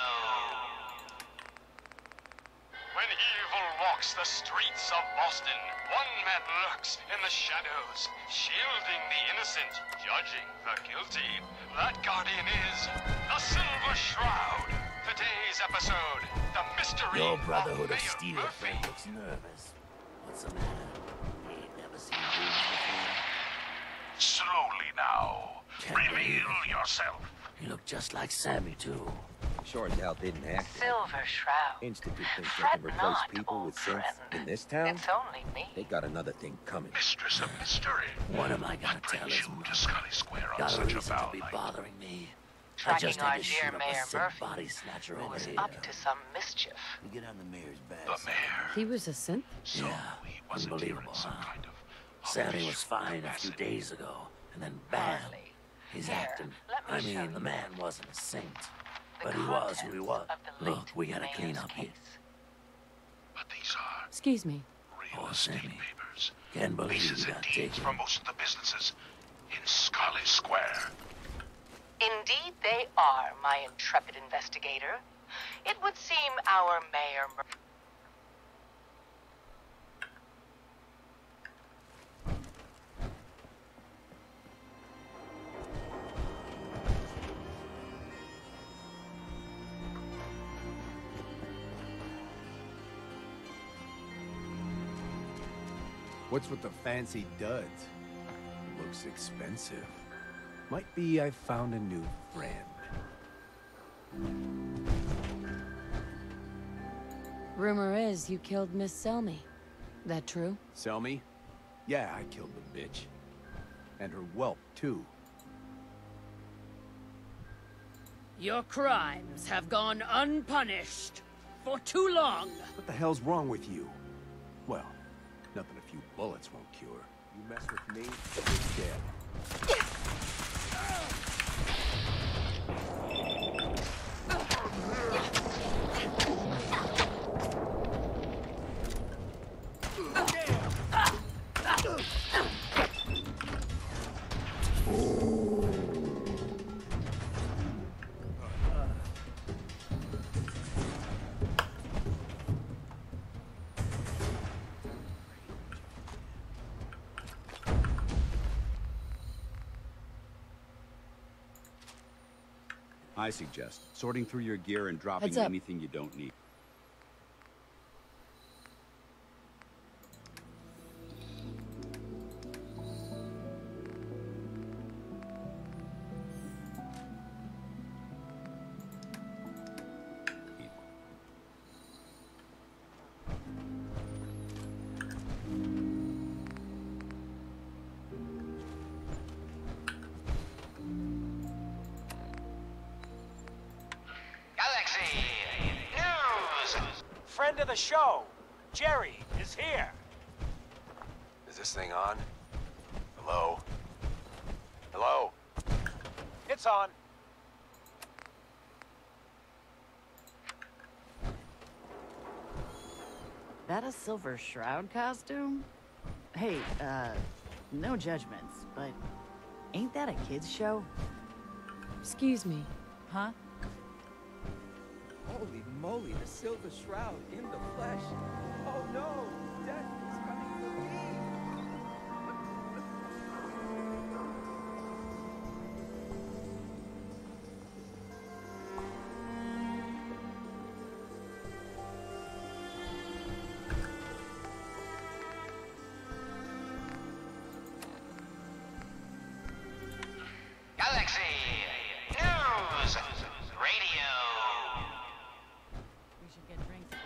When evil walks the streets of Boston, one man lurks in the shadows, shielding the innocent, judging the guilty. That guardian is the Silver Shroud. Today's episode, the mystery Your Brotherhood of Mayor Steel Murphy. friend looks nervous. What's the matter? He ain't never seen you before. Slowly now. Reveal yourself. You look just like Sammy, too. Sure as hell didn't act. Silver Shroud. Institute thinks they can replace people with sense in this town? It's only me. They got another thing coming. Mistress of mystery. What am I gonna tell his mom? To Scully Square on Got a such a reason foul to be night. bothering me. I Tracking just our had to dear shoot up a Mayor sick Murphy, body snatcher who over was here. up to some mischief. We get on the mayor's bad The mayor. He was a synth? So he wasn't here in Unbelievable, some huh? kind of Sammy was fine a few days ago, and then bam, he's Here, acting. let me I show mean, the man wasn't a saint, but he was who he was. Look, we gotta clean up here. But these are Excuse me. real estate papers. Can't believe Leases you and got deeds taken. for most of the businesses in Scully Square. Indeed they are, my intrepid investigator. It would seem our Mayor Murphy... What's with the fancy duds? Looks expensive. Might be I found a new friend. Rumor is you killed Miss Selmy. That true? Selmy? Yeah, I killed the bitch. And her whelp, too. Your crimes have gone unpunished for too long. What the hell's wrong with you? Well, nothing a few bullets won't cure. You mess with me, you're dead. I suggest sorting through your gear and dropping Heads up. anything you don't need. Galaxy News! Friend of the show, Jerry, is here. Is this thing on? Hello? Hello? It's on. That a Silver Shroud costume? Hey, no judgments, but ain't that a kid's show? Excuse me. Huh? Holy moly, the Silver Shroud in the flesh. Oh no, death is coming for me. Galaxy News Radio!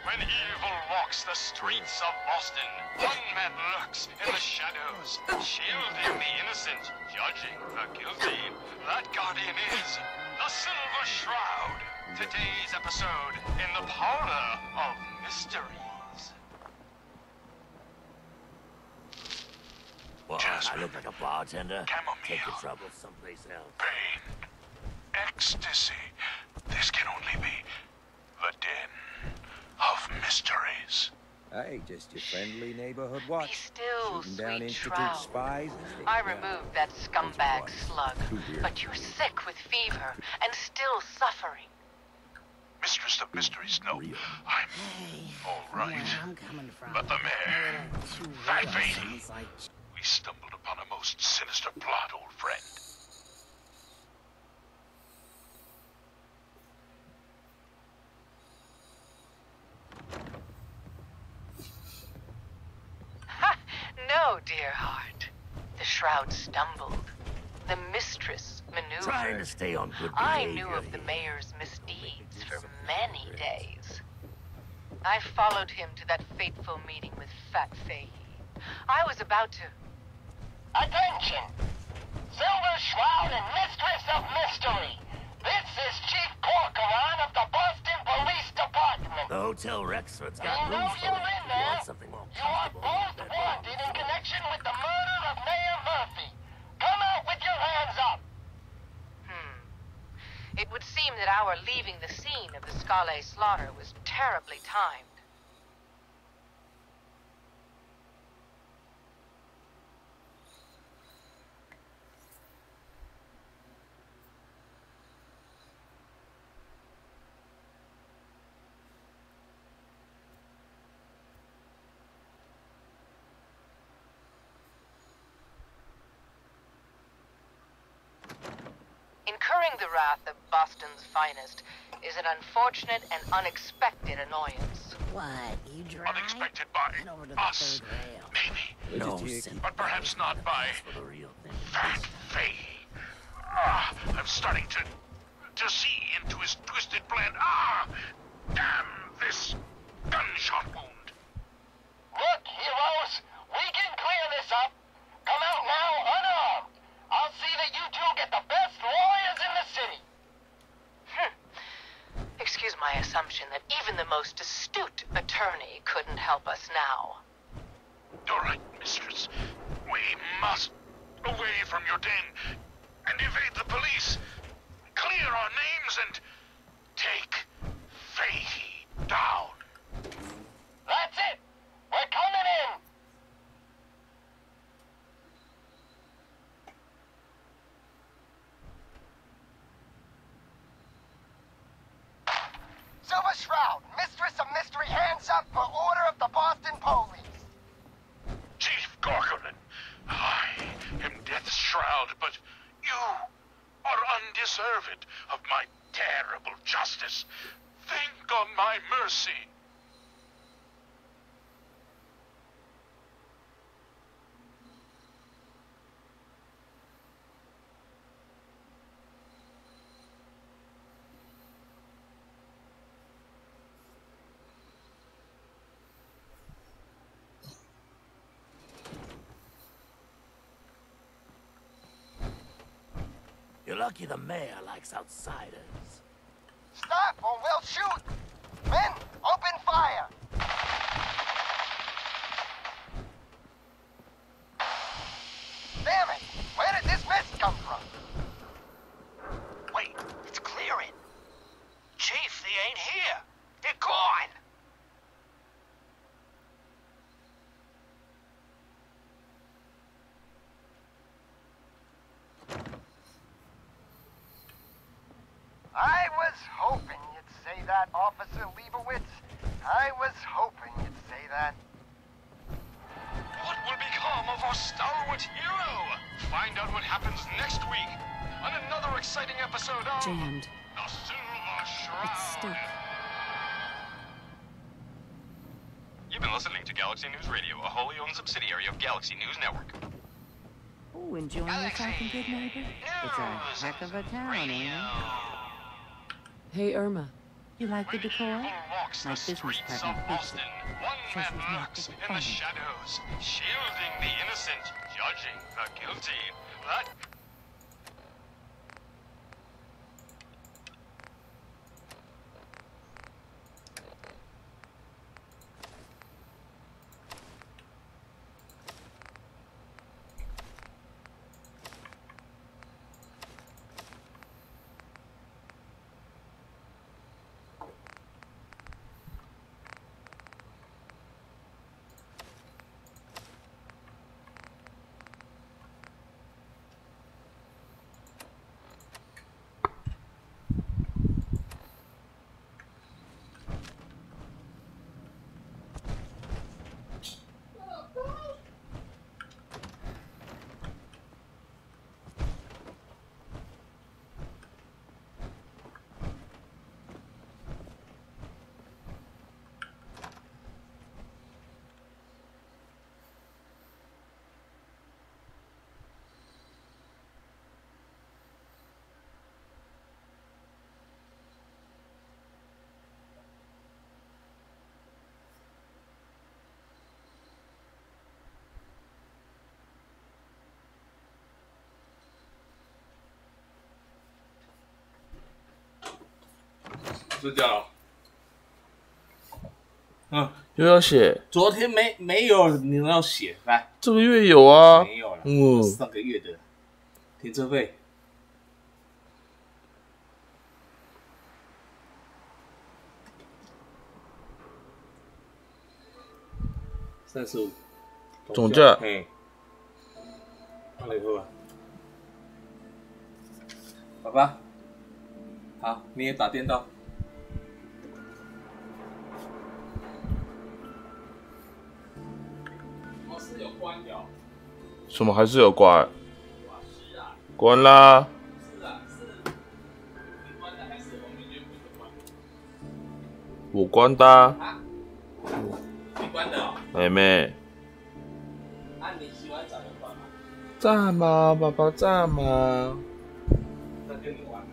When evil walks the streets of Boston, one man lurks in the shadows, shielding the innocent, judging the guilty. That guardian is the Silver Shroud. Today's episode in the parlor of mysteries. jasmine. I look like a bartender? Chamomile. Take your troubles someplace else. Pain. Ecstasy. This can only be the den of mysteries. Hey, just your friendly neighborhood watch. Be still, Shooting down sweet Institute Shroud. spies. I removed that scumbag slug, but you're sick with fever and still suffering. Mistress of Mysteries, no. I'm all right. Where I'm coming from. But the mayor, Fat Fady, we stumbled upon a most sinister plot, old friend. No, dear heart. The Shroud stumbled. The mistress maneuvered. Trying to stay on good I behavior. knew of the mayor's misdeeds for many days. I followed him to that fateful meeting with Fat Fahey. I was about to... Attention! Silver Shroud and Mistress of Mystery! This is Chief Corcoran of the Boston Police Department! The Hotel Rexford's We got know rooms for you're you. in You there! want something more You are comfortable? both wanted in connection with the murder of Mayor Murphy! Come out with your hands up! It would seem that our leaving the scene of the SONE-XAIO slaughter was terribly timed. Incurring the wrath of Boston's finest is an unfortunate and unexpected annoyance. What, you dry? Unexpected by Head over to the us, third rail. maybe. No, But perhaps not by for the real thing. Fat Fahey. I'm starting to see into his twisted plan. Damn this gunshot wound. Look, heroes! We can clear this up! Come out now unarmed! I'll see that you two get the best lawyers in the city! Excuse my assumption that even the most astute attorney couldn't help us now. All right, mistress. We must away from your den and evade the police. Clear our names and take Fahey down. That's it! We're coming in! Silver Shroud, Mistress of Mystery, hands up for order of the Boston Police. Chief Corcoran, I am Death's Shroud, but you are undeserved of my terrible justice. Think on my mercy. You're lucky the mayor likes outsiders. Stop or we'll shoot! Men, open fire! Damn it! Where did this mist come from? Wait, it's clearing. Chief, they ain't here. They're gone. I was hoping you'd say that, Officer Leibowitz. I was hoping you'd say that. What will become of our stalwart hero? Find out what happens next week on another exciting episode of Jammed. The Silver Shroud. It's stuck. You've been listening to Galaxy News Radio, a wholly owned subsidiary of Galaxy News Network. Oh, enjoying yourself in good neighbor? It's a heck of a town, ain't it? Hey, Irma. You like the decor? Walks My the business streets partner of hates it. Boston. One Says man he's not lurks good in at the fun. shadows, shielding the innocent, judging the guilty. That 睡觉了。嗯，又要写。昨天没有，你要写来。这个月有啊。没有了。上个月的停车费。35。总价。嘿。放了以后啊。爸爸。好，你也打电到。是有关掉。什么还是有关？关啦。是啊，是你关的还是我们原本的关？我关的啊。你关的哦。妹妹。啊，你喜欢早点关吗？在吗，爸爸在吗？那跟你玩。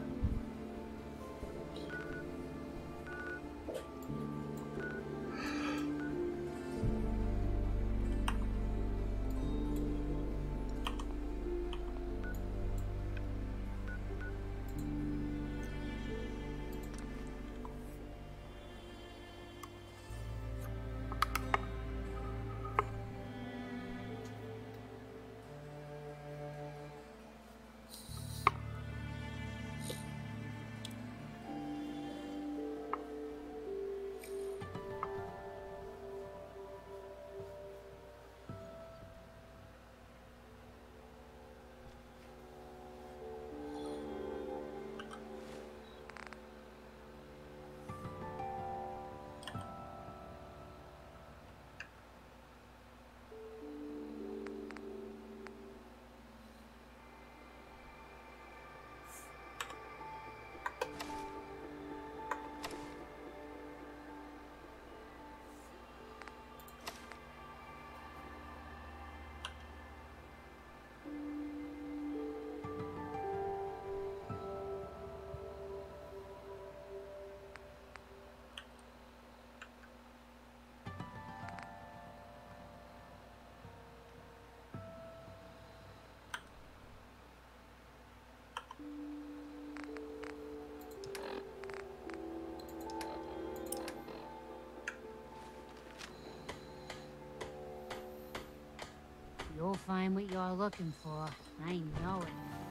You'll find what you're looking for. I know it.